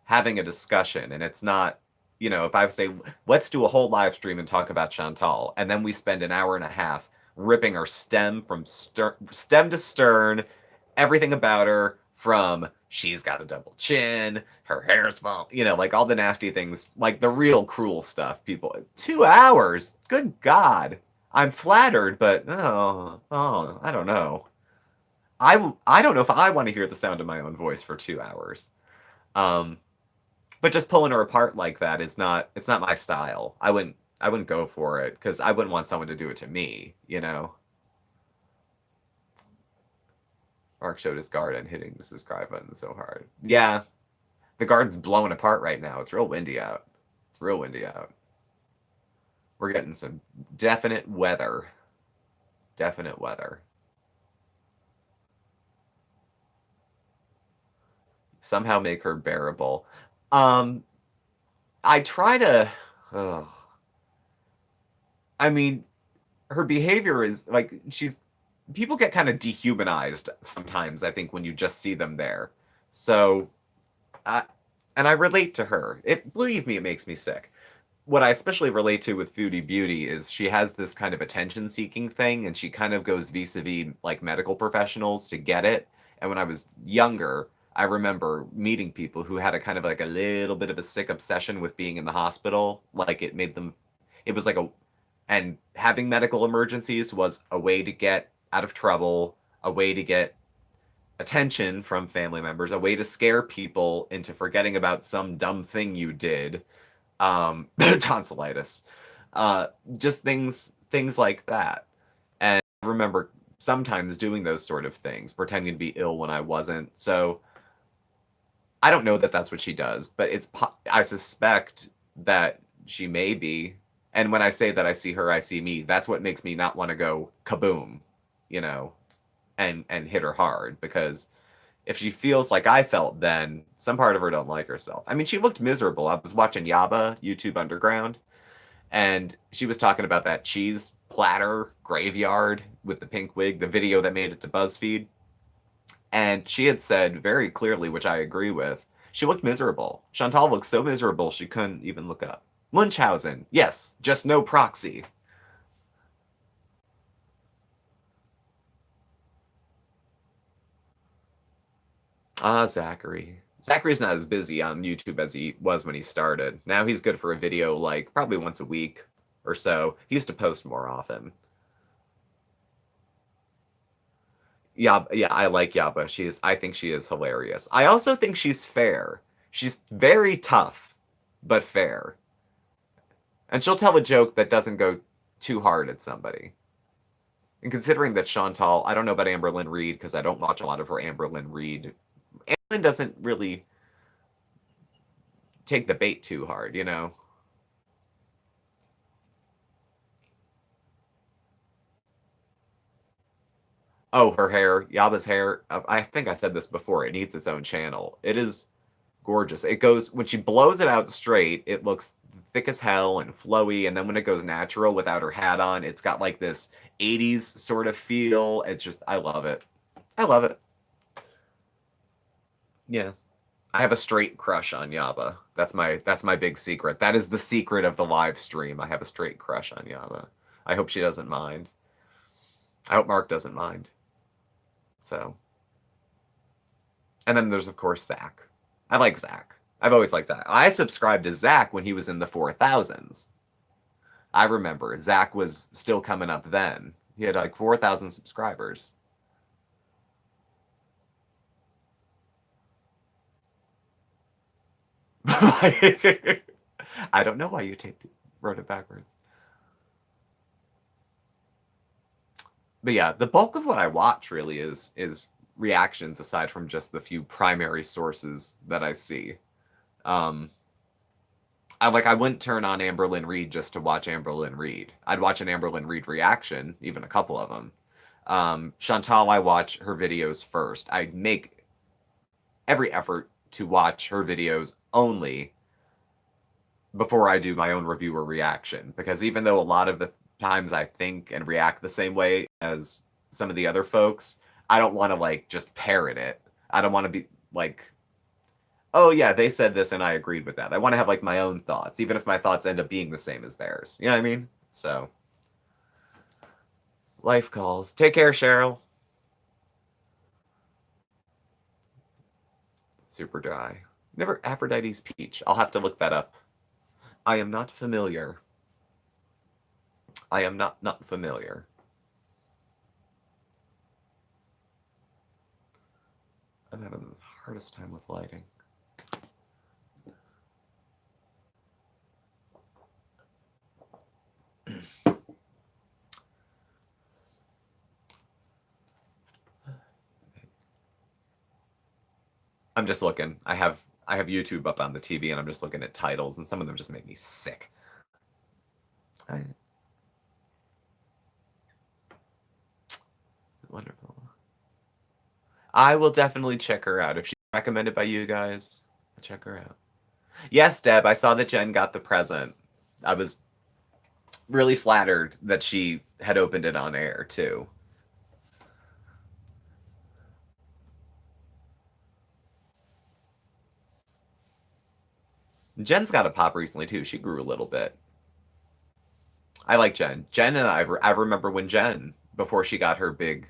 having a discussion, and it's not, if I say let's do a whole live stream and talk about Chantal, and then we spend an hour and a half ripping our stem from stem to stern everything about her, from she's got a double chin, her hair's fall, like all the nasty things, like the real cruel stuff. People, 2 hours. Good God. I'm flattered, but I don't know. I don't know if I want to hear the sound of my own voice for 2 hours. Um, but just pulling her apart like that is not. It's not my style. I wouldn't go for it because I wouldn't want someone to do it to me. Mark showed his garden hitting the subscribe button so hard. Yeah, the garden's blowing apart right now. It's real windy out. It's real windy out. We're getting some definite weather. Definite weather. Somehow make her bearable. Um, I try to. Ugh. I mean, her behavior is like she's. People get kind of dehumanized sometimes. I think when you just see them there. So, I and I relate to her. Believe me, it makes me sick. What I especially relate to with Foodie Beauty is she has this kind of attention seeking thing, and she kind of goes vis-a-vis like medical professionals to get it. And when I was younger, I remember meeting people who had a kind of like a little bit of a sick obsession with being in the hospital. Like it made them, it was like and having medical emergencies was a way to get out of trouble, a way to get attention from family members, a way to scare people into forgetting about some dumb thing you did, tonsillitis, uh, just things like that. And I remember sometimes doing those sort of things, pretending to be ill when I wasn't. So I don't know that that's what she does, but I suspect that she may be. And when I say that I see her, I see me. That's what makes me not want to go kaboom, you know, and hit her hard, because if she feels like I felt then, some part of her don't like herself. I mean, she looked miserable. I was watching Yaba, YouTube Underground, and she was talking about that cheese platter graveyard with the pink wig, the video that made it to BuzzFeed. And she had said very clearly, which I agree with, she looked miserable. Chantal looked so miserable she couldn't even look up. Munchausen, yes, just no proxy. Ah, Zachary. Zachary's not as busy on YouTube as he was when he started. Now he's good for a video like probably once a week or so. He used to post more often. Yeah, I like Yaba. I think she is hilarious. I also think she's fair. She's very tough, but fair. And she'll tell a joke that doesn't go too hard at somebody. And considering that Chantal, I don't know about Amberlynn Reed because I don't watch a lot of her Amberlynn Reed. Amberlynn doesn't really take the bait too hard. Oh, her hair, Yaba's hair. I think I said this before. It needs its own channel. It is gorgeous. It goes when she blows it out straight, it looks thick as hell and flowy, and then when it goes natural without her hat on, it's got like this 80s sort of feel. It's just I love it. I love it. Yeah. I have a straight crush on Yaba. That's my big secret. That is the secret of the live stream. I have a straight crush on Yaba. I hope she doesn't mind. I hope Mark doesn't mind. So, and then there's of course Zach. I like Zach. I've always liked that. I subscribed to Zach when he was in the 4000s. I remember Zach was still coming up then. He had like 4,000 subscribers. I don't know why you wrote it backwards. But yeah, the bulk of what I watch really is reactions aside from just the few primary sources that I see. Um, I wouldn't turn on Amberlynn Reed just to watch Amberlynn Reed. I'd watch an Amberlynn Reed reaction, even a couple of them. Chantal, I watch her videos first. I make every effort to watch her videos only before I do my own review or reaction, because even though a lot of the times I think and react the same way as some of the other folks, I don't want to like just parrot it. I don't want to be like, oh yeah, they said this and I agreed with that. I want to have like my own thoughts, even if my thoughts end up being the same as theirs. You know what I mean? So, life calls. Take care, Cheryl. Super dry. Never Aphrodite's Peach. I'll have to look that up. I am not familiar. I am not familiar. I'm having the hardest time with lighting. I'm just looking. I have YouTube up on the TV, and I'm just looking at titles, and some of them just make me sick. Wonderful. I will definitely check her out. If she's recommended by you guys, I'll check her out. Yes, Deb, I saw that Jen got the present. I was really flattered that she had opened it on air, too. Jen's got a pop recently, too. She grew a little bit. I like Jen. Jen and I remember when Jen, before she got her big,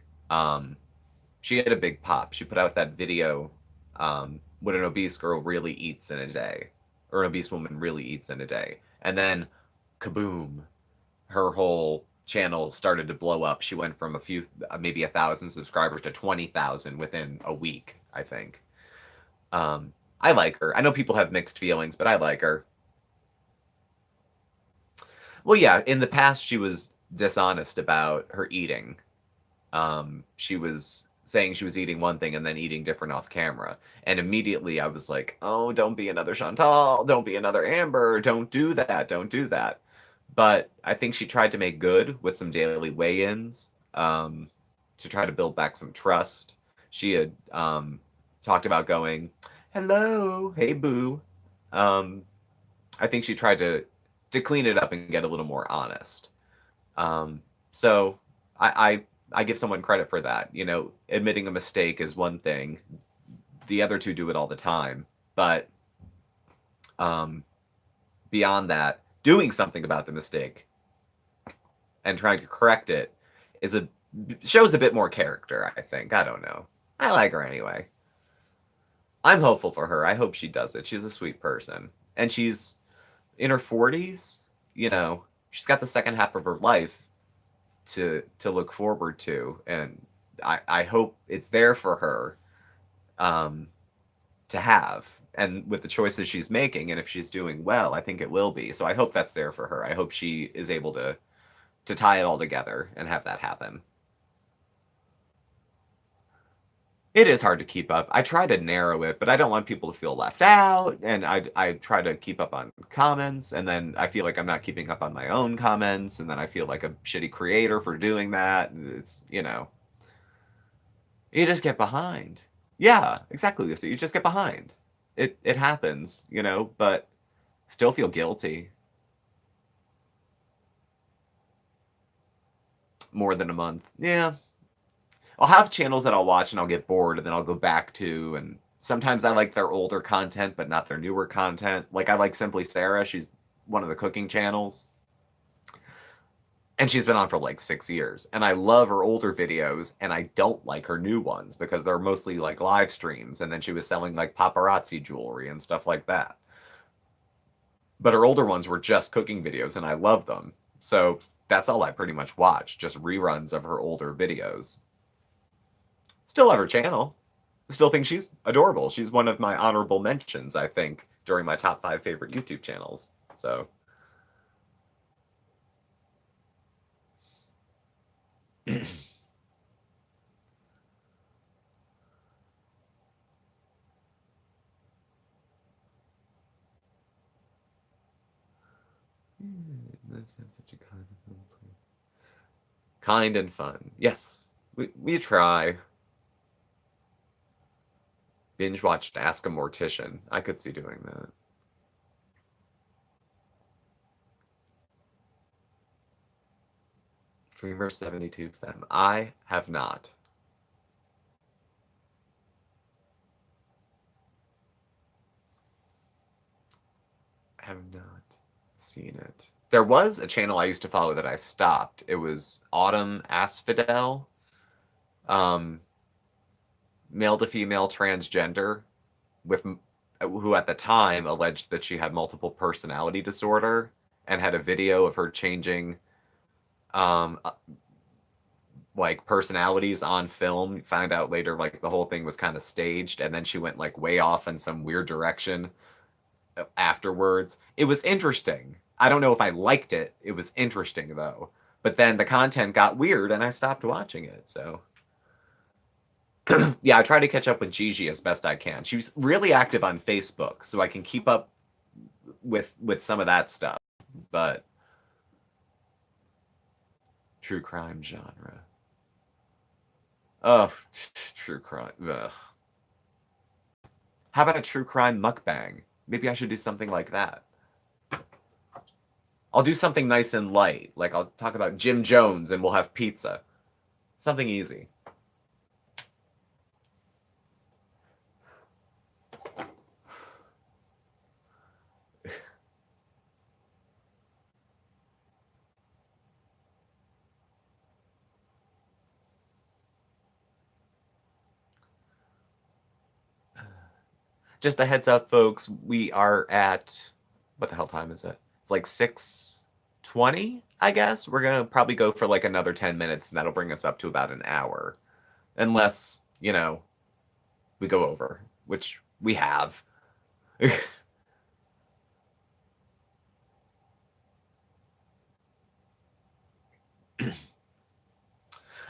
she had a big pop. She put out that video, what an obese girl really eats in a day, or an obese woman really eats in a day. And then, kaboom, her whole channel started to blow up. She went from a few, maybe 1,000 subscribers to 20,000 within a week, I think. I like her. I know people have mixed feelings, but I like her. Well, yeah, in the past, she was dishonest about her eating. She was saying she was eating one thing and then eating different off camera. And immediately I was like, oh, don't be another Chantal. Don't be another Amber. Don't do that. Don't do that. But I think she tried to make good with some daily weigh-ins to try to build back some trust. She had talked about going, hello, hey, boo. I think she tried to clean it up and get a little more honest. So I give someone credit for that. You know, admitting a mistake is one thing. The other two do it all the time. But beyond that, doing something about the mistake and trying to correct it shows a bit more character, I think. I don't know. I like her anyway. I'm hopeful for her. I hope she does it. She's a sweet person. And she's in her 40s. You know, she's got the second half of her life to look forward to, and I hope it's there for her to have, and with the choices she's making, and if she's doing well, I think it will be. So I hope that's there for her. I hope she is able to tie it all together and have that happen. It is hard to keep up. I try to narrow it, but I don't want people to feel left out, and I try to keep up on comments, and then I feel like I'm not keeping up on my own comments, and then I feel like a shitty creator for doing that. It's, you know, you just get behind. Yeah, exactly, Lucy. You just get behind. It happens, you know, but still feel guilty. More than a month. Yeah. I'll have channels that I'll watch and I'll get bored and then I'll go back to, and sometimes I like their older content but not their newer content. Like I like Simply Sarah. She's one of the cooking channels. And she's been on for like 6 years. And I love her older videos and I don't like her new ones because they're mostly like live streams, and then she was selling like paparazzi jewelry and stuff like that. But her older ones were just cooking videos and I love them. So that's all I pretty much watch, just reruns of her older videos. Still love her channel. Still think she's adorable. She's one of my honorable mentions, I think, during my top 5 favorite YouTube channels. So. Let's have such a kind and fun. Yes, we try. Binge watched Ask a Mortician. I could see doing that. Dreamer 72 Femme. I have not. I have not seen it. There was a channel I used to follow that I stopped. It was Autumn Asphodel. Male to female transgender. with who at the time alleged that she had multiple personality disorder and had a video of her changing um like personalities on film. Find out later like the whole thing was kind of staged, and then she went like way off in some weird direction afterwards. It was interesting. I don't know if I liked it. It was interesting though. But then the content got weird and I stopped watching it. So yeah, I try to catch up with Gigi as best I can. She's really active on Facebook, so I can keep up with some of that stuff. But true crime genre. Oh, true crime. Ugh. How about a true crime mukbang? Maybe I should do something like that. I'll do something nice and light. Like I'll talk about Jim Jones and we'll have pizza. Something easy. Just a heads up, folks. We are at, what the hell time is it? It's like 6:20, I guess. We're gonna probably go for like another 10 minutes, and that'll bring us up to about an hour, unless we go over, which we have. What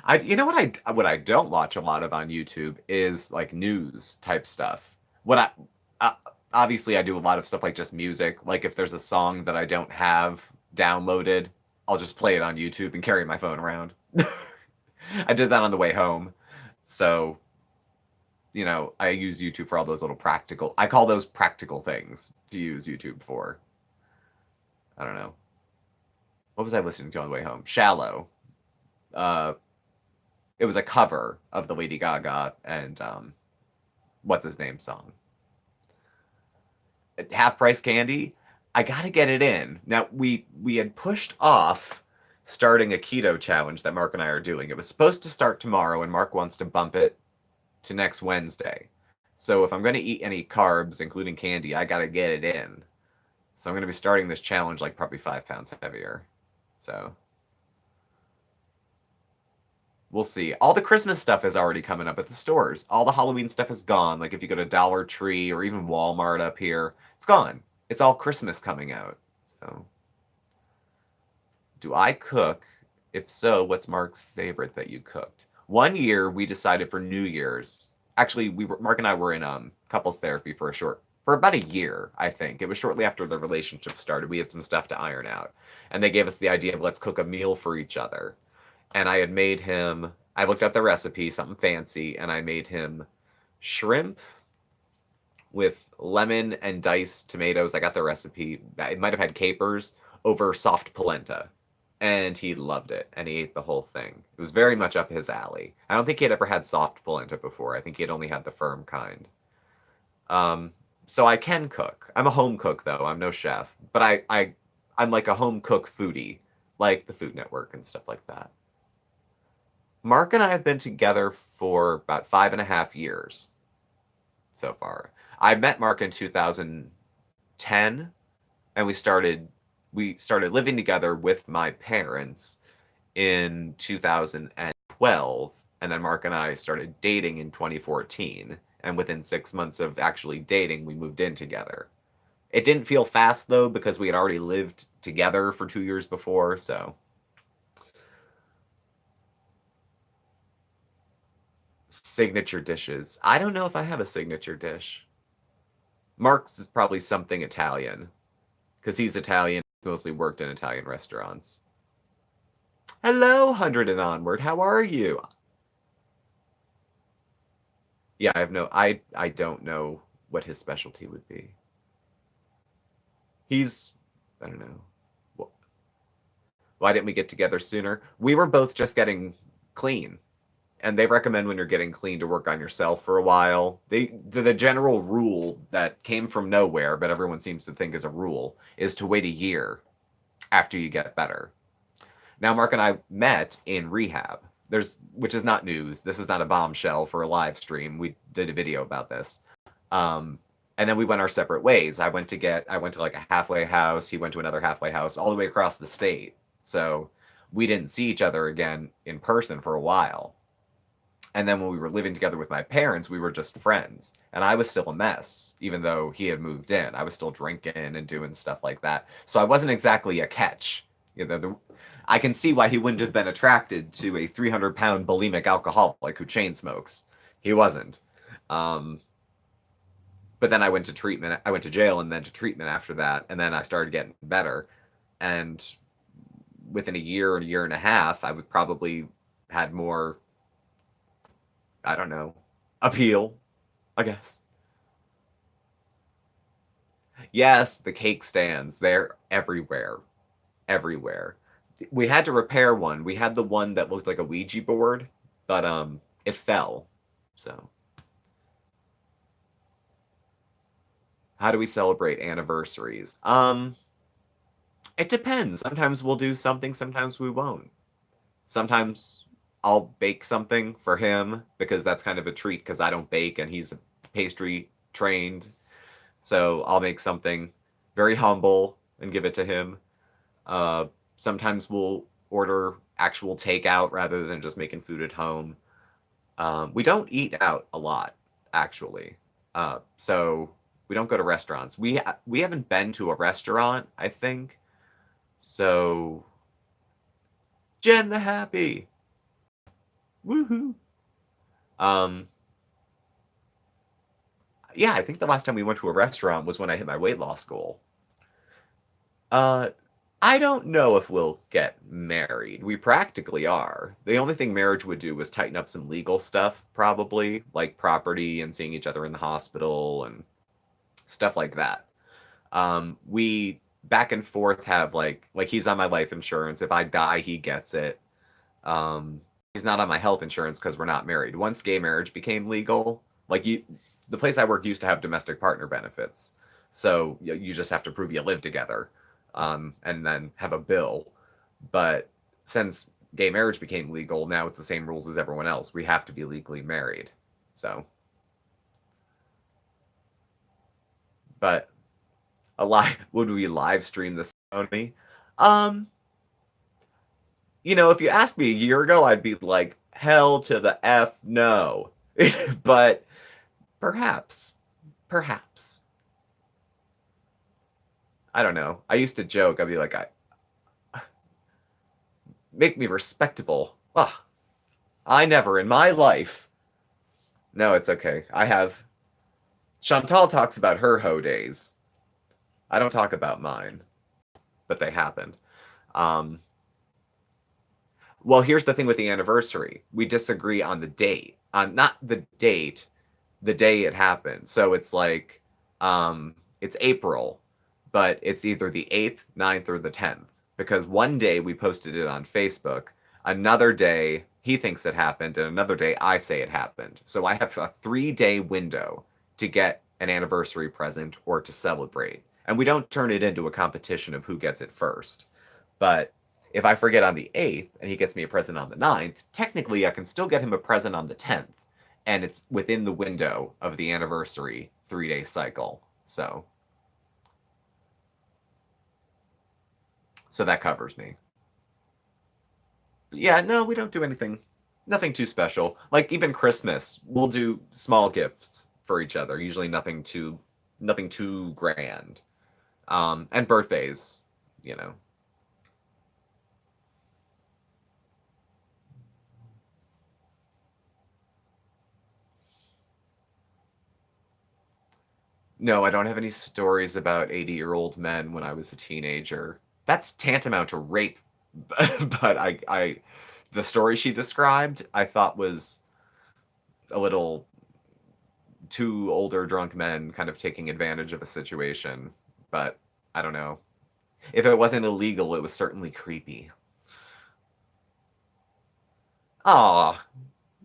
I don't watch a lot of on YouTube is like news type stuff. What I uh, Obviously I do a lot of stuff like just music. Like if there's a song that I don't have downloaded, I'll just play it on YouTube and carry my phone around. I did that on the way home. So, I use YouTube for all those little practical. I call those practical things to use YouTube for. I don't know. What was I listening to on the way home? Shallow. Uh it was a cover of the Lady Gaga and what's his name song. Half Price Candy. I gotta get it in. Now we had pushed off starting a keto challenge that Mark and I are doing. It was supposed to start tomorrow, and Mark wants to bump it to next Wednesday. So if I'm gonna eat any carbs, including candy, I gotta get it in. So I'm gonna be starting this challenge like probably 5 pounds heavier. So we'll see. All the Christmas stuff is already coming up at the stores. All the Halloween stuff is gone. Like if you go to Dollar Tree or even Walmart up here, it's gone. It's all Christmas coming out. So, do I cook? If so, what's Mark's favorite that you cooked? One year we decided for New Year's. Actually, Mark and I were in couples therapy for about a year, I think. It was shortly after the relationship started. We had some stuff to iron out. And they gave us the idea of let's cook a meal for each other. And I had made him, I looked up the recipe, something fancy, and I made him shrimp with lemon and diced tomatoes. I got the recipe. It might have had capers over soft polenta. And he loved it, and he ate the whole thing. It was very much up his alley. I don't think he had ever had soft polenta before. I think he had only had the firm kind. So I can cook. I'm a home cook, though. I'm no chef. But I'm like a home cook foodie, like the Food Network and stuff like that. Mark and I have been together for about 5.5 years so far. I met Mark in 2010, and we started living together with my parents in 2012, and then Mark and I started dating in 2014, and within 6 months of actually dating, we moved in together. It didn't feel fast, though, because we had already lived together for 2 years before, so... Signature dishes. I don't know if I have a signature dish. Mark's is probably something Italian, because he's Italian, mostly worked in Italian restaurants. Hello, 100 and Onward. How are you? Yeah, I don't know what his specialty would be. I don't know. Why didn't we get together sooner? We were both just getting clean. And they recommend when you're getting clean to work on yourself for a while. The general rule that came from nowhere, but everyone seems to think is a rule, is to wait a year after you get better. Now, Mark and I met in rehab, which is not news. This is not a bombshell for a live stream. We did a video about this. Um, and then we went our separate ways. I went to like a halfway house. He went to another halfway house, all the way across the state. So we didn't see each other again in person for a while. And then when we were living together with my parents, we were just friends. And I was still a mess, even though he had moved in. I was still drinking and doing stuff like that. So I wasn't exactly a catch. I can see why he wouldn't have been attracted to a 300-pound bulimic alcoholic who chain smokes. He wasn't. But then I went to treatment. I went to jail and then to treatment after that. And then I started getting better. And within a year and a half, I would probably had more, I don't know, appeal, I guess. Yes, the cake stands. They're everywhere. Everywhere. We had to repair one. We had the one that looked like a Ouija board, but it fell. So how do we celebrate anniversaries? It depends. Sometimes we'll do something, sometimes we won't. Sometimes I'll bake something for him because that's kind of a treat because I don't bake and he's pastry trained. So I'll make something very humble and give it to him. Sometimes we'll order actual takeout rather than just making food at home. We don't eat out a lot, actually. So we don't go to restaurants. We haven't been to a restaurant, I think. So Jen the Happy. Woohoo. Yeah, I think the last time we went to a restaurant was when I hit my weight loss goal. I don't know if we'll get married. We practically are. The only thing marriage would do was tighten up some legal stuff, probably, like property and seeing each other in the hospital and stuff like that. We back and forth have like he's on my life insurance. If I die, he gets it. He's not on my health insurance because we're not married. Once gay marriage became legal, the place I work used to have domestic partner benefits. So you just have to prove you live together, and then have a bill. But since gay marriage became legal, now it's the same rules as everyone else. We have to be legally married. So, but would we live stream the ceremony? If you asked me a year ago, I'd be like, hell to the F no. But perhaps. I don't know. I used to joke. I'd be like, make me respectable. Ugh. I never in my life. No, it's okay. Chantal talks about her hoe days. I don't talk about mine, but they happened. Well, here's the thing with the anniversary. We disagree on the date. Not the date, the day it happened. So it's like, it's April, but it's either the 8th, 9th, or the 10th. Because one day we posted it on Facebook. Another day he thinks it happened, and another day I say it happened. So I have a 3-day window to get an anniversary present or to celebrate. And we don't turn it into a competition of who gets it first. But if I forget on the 8th and he gets me a present on the 9th, technically I can still get him a present on the 10th. And it's within the window of the anniversary 3-day cycle. So that covers me. But yeah, no, we don't do nothing too special. Like even Christmas, we'll do small gifts for each other. Usually nothing too grand. And birthdays, No, I don't have any stories about 80-year-old men when I was a teenager. That's tantamount to rape. But the story she described, I thought was a little two older drunk men kind of taking advantage of a situation. But I don't know. If it wasn't illegal, it was certainly creepy. Aw,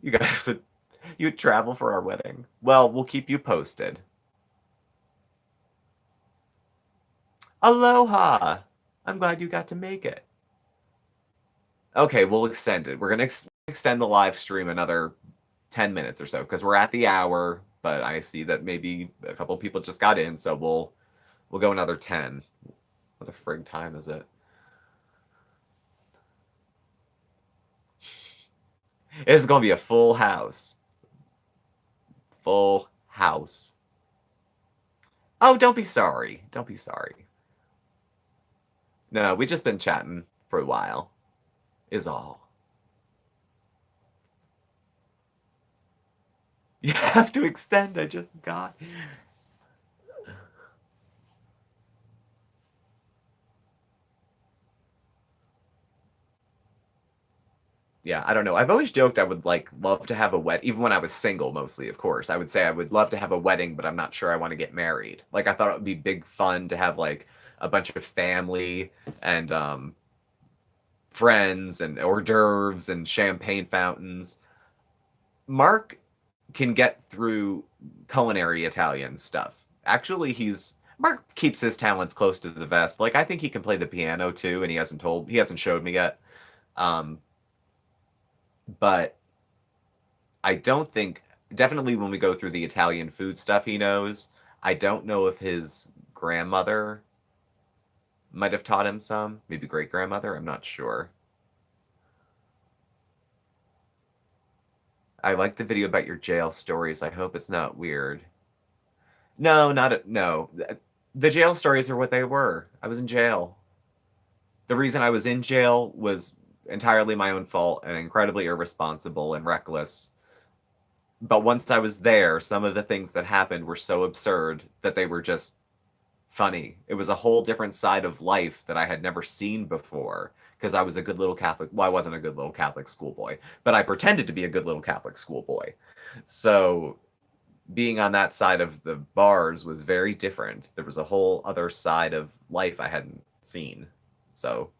you guys you'd travel for our wedding. Well, we'll keep you posted. Aloha! I'm glad you got to make it. Okay, we'll extend it. We're going to extend the live stream another 10 minutes or so because we're at the hour, but I see that maybe a couple people just got in, so we'll go another 10. What the frig time is it? It's gonna be a full house. Full house. Oh, don't be sorry. Don't be sorry. No, we just been chatting for a while, is all. You have to extend, I just got. Yeah, I don't know. I've always joked I would like love to have a wedding, even when I was single, mostly, of course. I would say I would love to have a wedding, but I'm not sure I want to get married. Like I thought it would be big fun to have like a bunch of family and friends and hors d'oeuvres and champagne fountains. Mark can get through culinary Italian stuff. Actually, Mark keeps his talents close to the vest. Like I think he can play the piano too, and he hasn't showed me yet. Um, but I don't think definitely when we go through the Italian food stuff he knows. I don't know if his grandmother might have taught him some, maybe great grandmother, I'm not sure. I like the video about your jail stories. I hope it's not weird. No, no. The jail stories are what they were. I was in jail. The reason I was in jail was entirely my own fault and incredibly irresponsible and reckless. But once I was there, some of the things that happened were so absurd that they were just funny. It was a whole different side of life that I had never seen before because I was a good little Catholic. Well, I wasn't a good little Catholic schoolboy, but I pretended to be a good little Catholic schoolboy. So being on that side of the bars was very different. There was a whole other side of life I hadn't seen. So,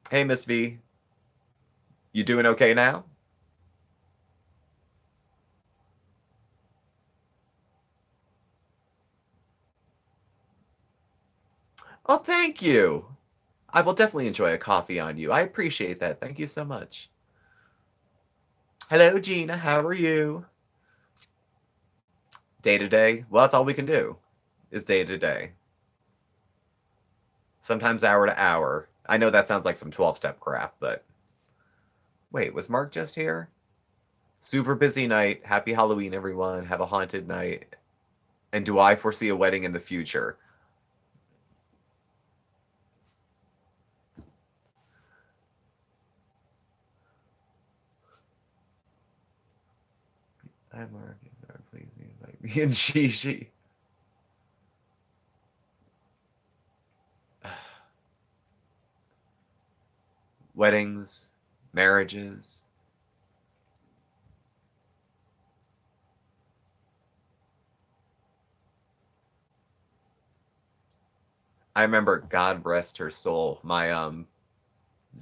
hey, Miss V, you doing okay now? Oh, thank you. I will definitely enjoy a coffee on you. I appreciate that. Thank you so much. Hello, Gina. How are you? Day to day? Well, that's all we can do is day to day. Sometimes hour to hour. I know that sounds like some 12-step crap, but wait, was Mark just here? Super busy night. Happy Halloween, everyone. Have a haunted night. And do I foresee a wedding in the future? Hi, Mark. Please invite me and Gigi. Weddings, marriages. I remember, God rest her soul, my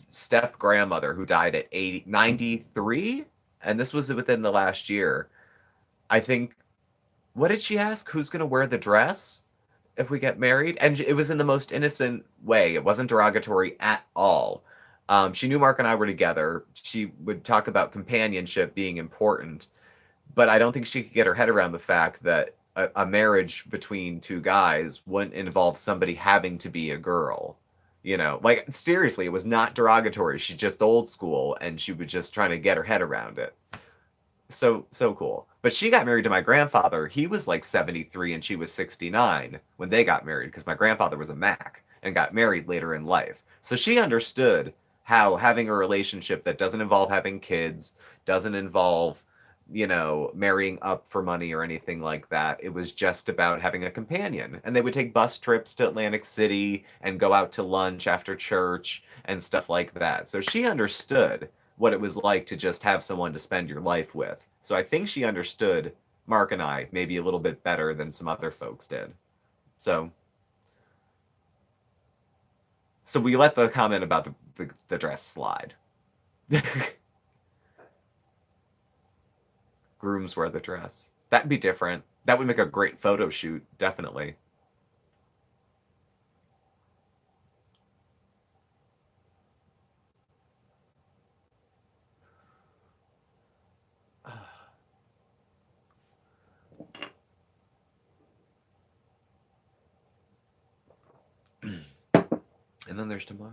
step grandmother who died at 93, and this was within the last year. I think, what did she ask? Who's going to wear the dress if we get married? And it was in the most innocent way. It wasn't derogatory at all. She knew Mark and I were together. She would talk about companionship being important, but I don't think she could get her head around the fact that a marriage between two guys wouldn't involve somebody having to be a girl. Like seriously, it was not derogatory. She's just old school, and she was just trying to get her head around it. So cool. But she got married to my grandfather. He was like 73 and she was 69 when they got married because my grandfather was a Mac and got married later in life. So she understood how having a relationship that doesn't involve having kids, doesn't involve, marrying up for money or anything like that. It was just about having a companion. And they would take bus trips to Atlantic City and go out to lunch after church and stuff like that. So she understood what it was like to just have someone to spend your life with. So I think she understood Mark and I maybe a little bit better than some other folks did. So we let the comment about the dress slide. Grooms wear the dress. That'd be different. That would make a great photo shoot, definitely. And then there's tomorrow.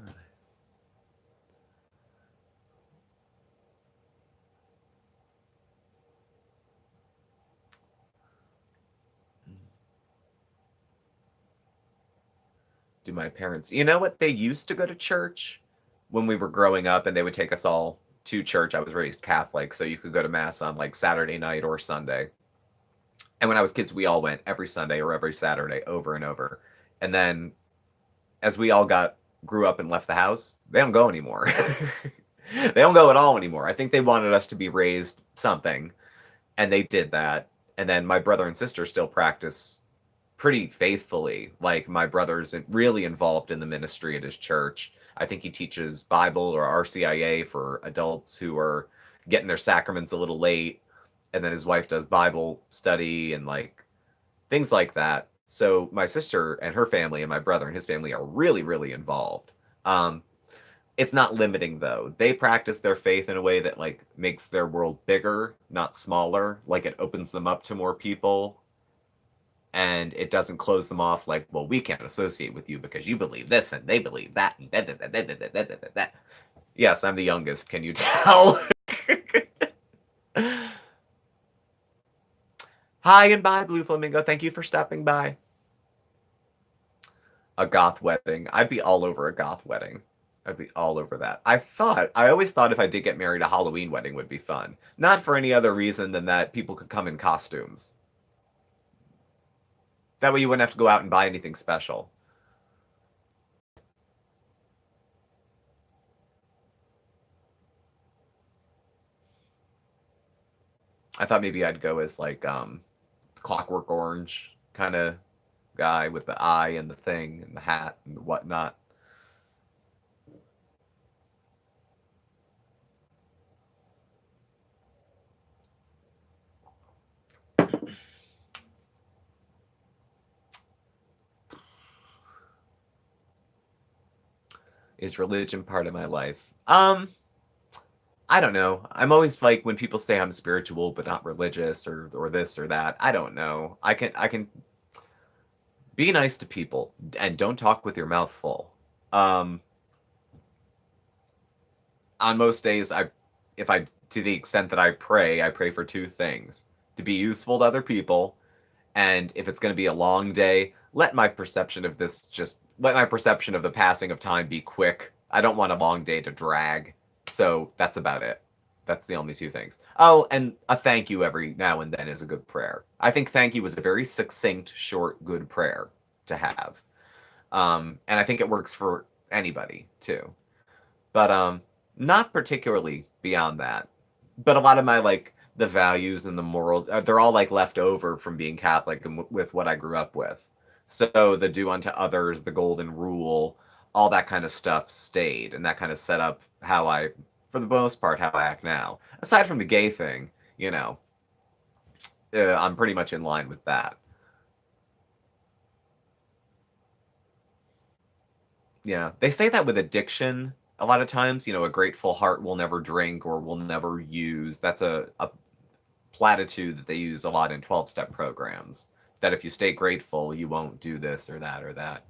Do my parents? You know what? They used to go to church when we were growing up, and they would take us all to church. I was raised Catholic, so you could go to mass on like Saturday night or Sunday. And when I was kids, we all went every Sunday or every Saturday over and over. And then as we all grew up and left the house, they don't go anymore. They don't go at all anymore. I think they wanted us to be raised something, and they did that. And then my brother and sister still practice pretty faithfully. Like my brother's really involved in the ministry at his church. I think he teaches Bible or RCIA for adults who are getting their sacraments a little late. And then his wife does Bible study and like things like that. So my sister and her family and my brother and his family are really, really involved. It's not limiting though. They practice their faith in a way that like makes their world bigger, not smaller. Like it opens them up to more people. And it doesn't close them off like, well, we can't associate with you because you believe this and they believe that. And that. Yes, I'm the youngest. Can you tell? Hi and bye, Blue Flamingo. Thank you for stopping by. A goth wedding. I'd be all over a goth wedding. I'd be all over that. I always thought if I did get married, a Halloween wedding would be fun. Not for any other reason than that people could come in costumes. That way you wouldn't have to go out and buy anything special. I thought maybe I'd go as like Clockwork Orange kind of guy with the eye and the thing and the hat and whatnot. Is religion part of my life? I don't know. I'm always like when people say I'm spiritual but not religious or this or that. I don't know. I can be nice to people and don't talk with your mouth full. On most days if I to the extent that I pray for two things. To be useful to other people, and if it's going to be a long day, let my perception of the passing of time be quick. I don't want a long day to drag. So that's about it. That's the only two things. Oh, and a thank you every now and then is a good prayer. I think thank you is a very succinct, short, good prayer to have. And I think it works for anybody too. But not particularly beyond that. But a lot of my like the values and the morals, they're all like left over from being Catholic and with what I grew up with. So the do unto others, the golden rule, all that kind of stuff stayed, and that kind of set up how I, for the most part, how I act now. Aside from the gay thing, I'm pretty much in line with that. Yeah, they say that with addiction a lot of times. A grateful heart will never drink or will never use. That's a platitude that they use a lot in 12-step programs. That if you stay grateful, you won't do this or that or that.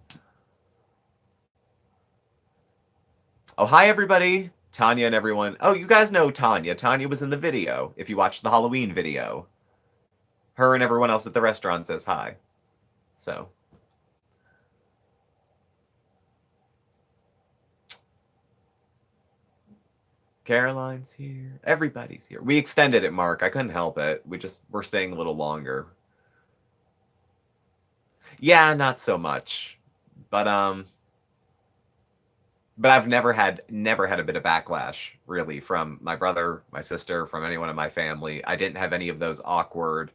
Oh, hi, everybody. Tanya and everyone. Oh, you guys know Tanya. Tanya was in the video, if you watched the Halloween video. Her and everyone else at the restaurant says hi. So. Caroline's here. Everybody's here. We extended it, Mark. I couldn't help it. We're staying a little longer. Yeah, not so much. But I've never had a bit of backlash really from my brother, my sister, from anyone in my family. I didn't have any of those awkward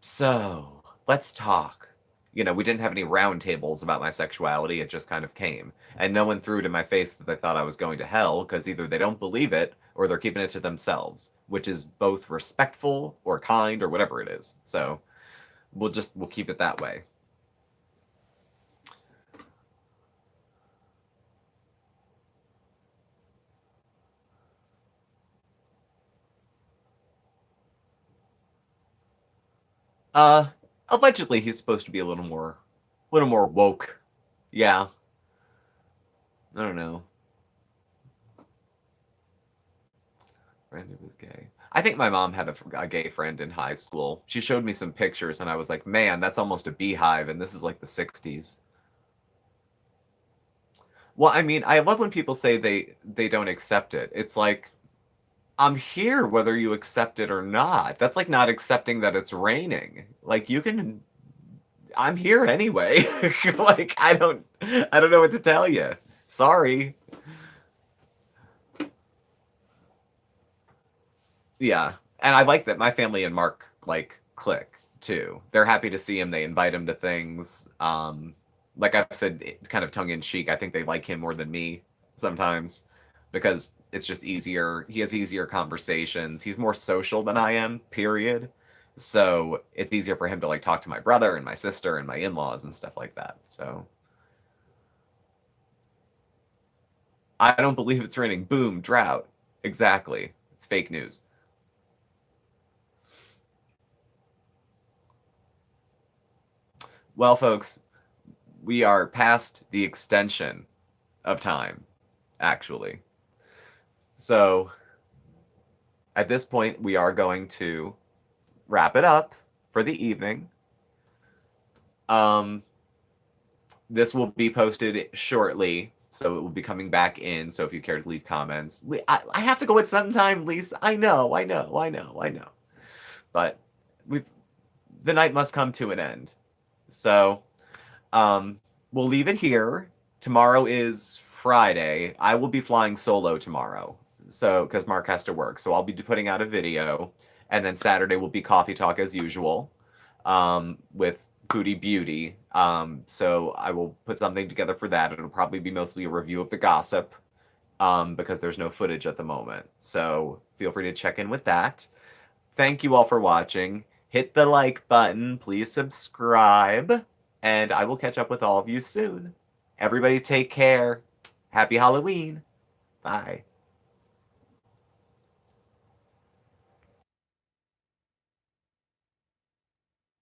so let's talk. We didn't have any round tables about my sexuality. It just kind of came. And no one threw it in my face that they thought I was going to hell because either they don't believe it or they're keeping it to themselves, which is both respectful or kind or whatever it is. So we'll keep it that way. Allegedly he's supposed to be a little more woke. Yeah. I don't know. Friend who was gay. I think my mom had a gay friend in high school. She showed me some pictures, and I was like, man, that's almost a beehive, and this is like the 60s. Well, I mean, I love when people say they don't accept it. It's like, I'm here whether you accept it or not. That's like not accepting that it's raining. Like you can I'm here anyway. Like I don't know what to tell you. Sorry. Yeah. And I like that my family and Mark like click too. They're happy to see him. They invite him to things. Like I've said, kind of tongue in cheek, I think they like him more than me sometimes because it's just easier. He has easier conversations. He's more social than I am, period. So it's easier for him to like talk to my brother and my sister and my in-laws and stuff like that. So I don't believe it's raining. Boom, drought. Exactly. It's fake news. Well, folks, we are past the extension of time, actually. So at this point, we are going to wrap it up for the evening. Um, this will be posted shortly, so it will be coming back in. So if you care to leave comments, I have to go at some time, Lisa. I know. But we the night must come to an end. So we'll leave it here. Tomorrow is Friday. I will be flying solo tomorrow. So, because Mark has to work. So I'll be putting out a video. And then Saturday will be coffee talk as usual with Booty Beauty. So I will put something together for that. It'll probably be mostly a review of the gossip because there's no footage at the moment. So feel free to check in with that. Thank you all for watching. Hit the like button. Please subscribe. And I will catch up with all of you soon. Everybody take care. Happy Halloween. Bye.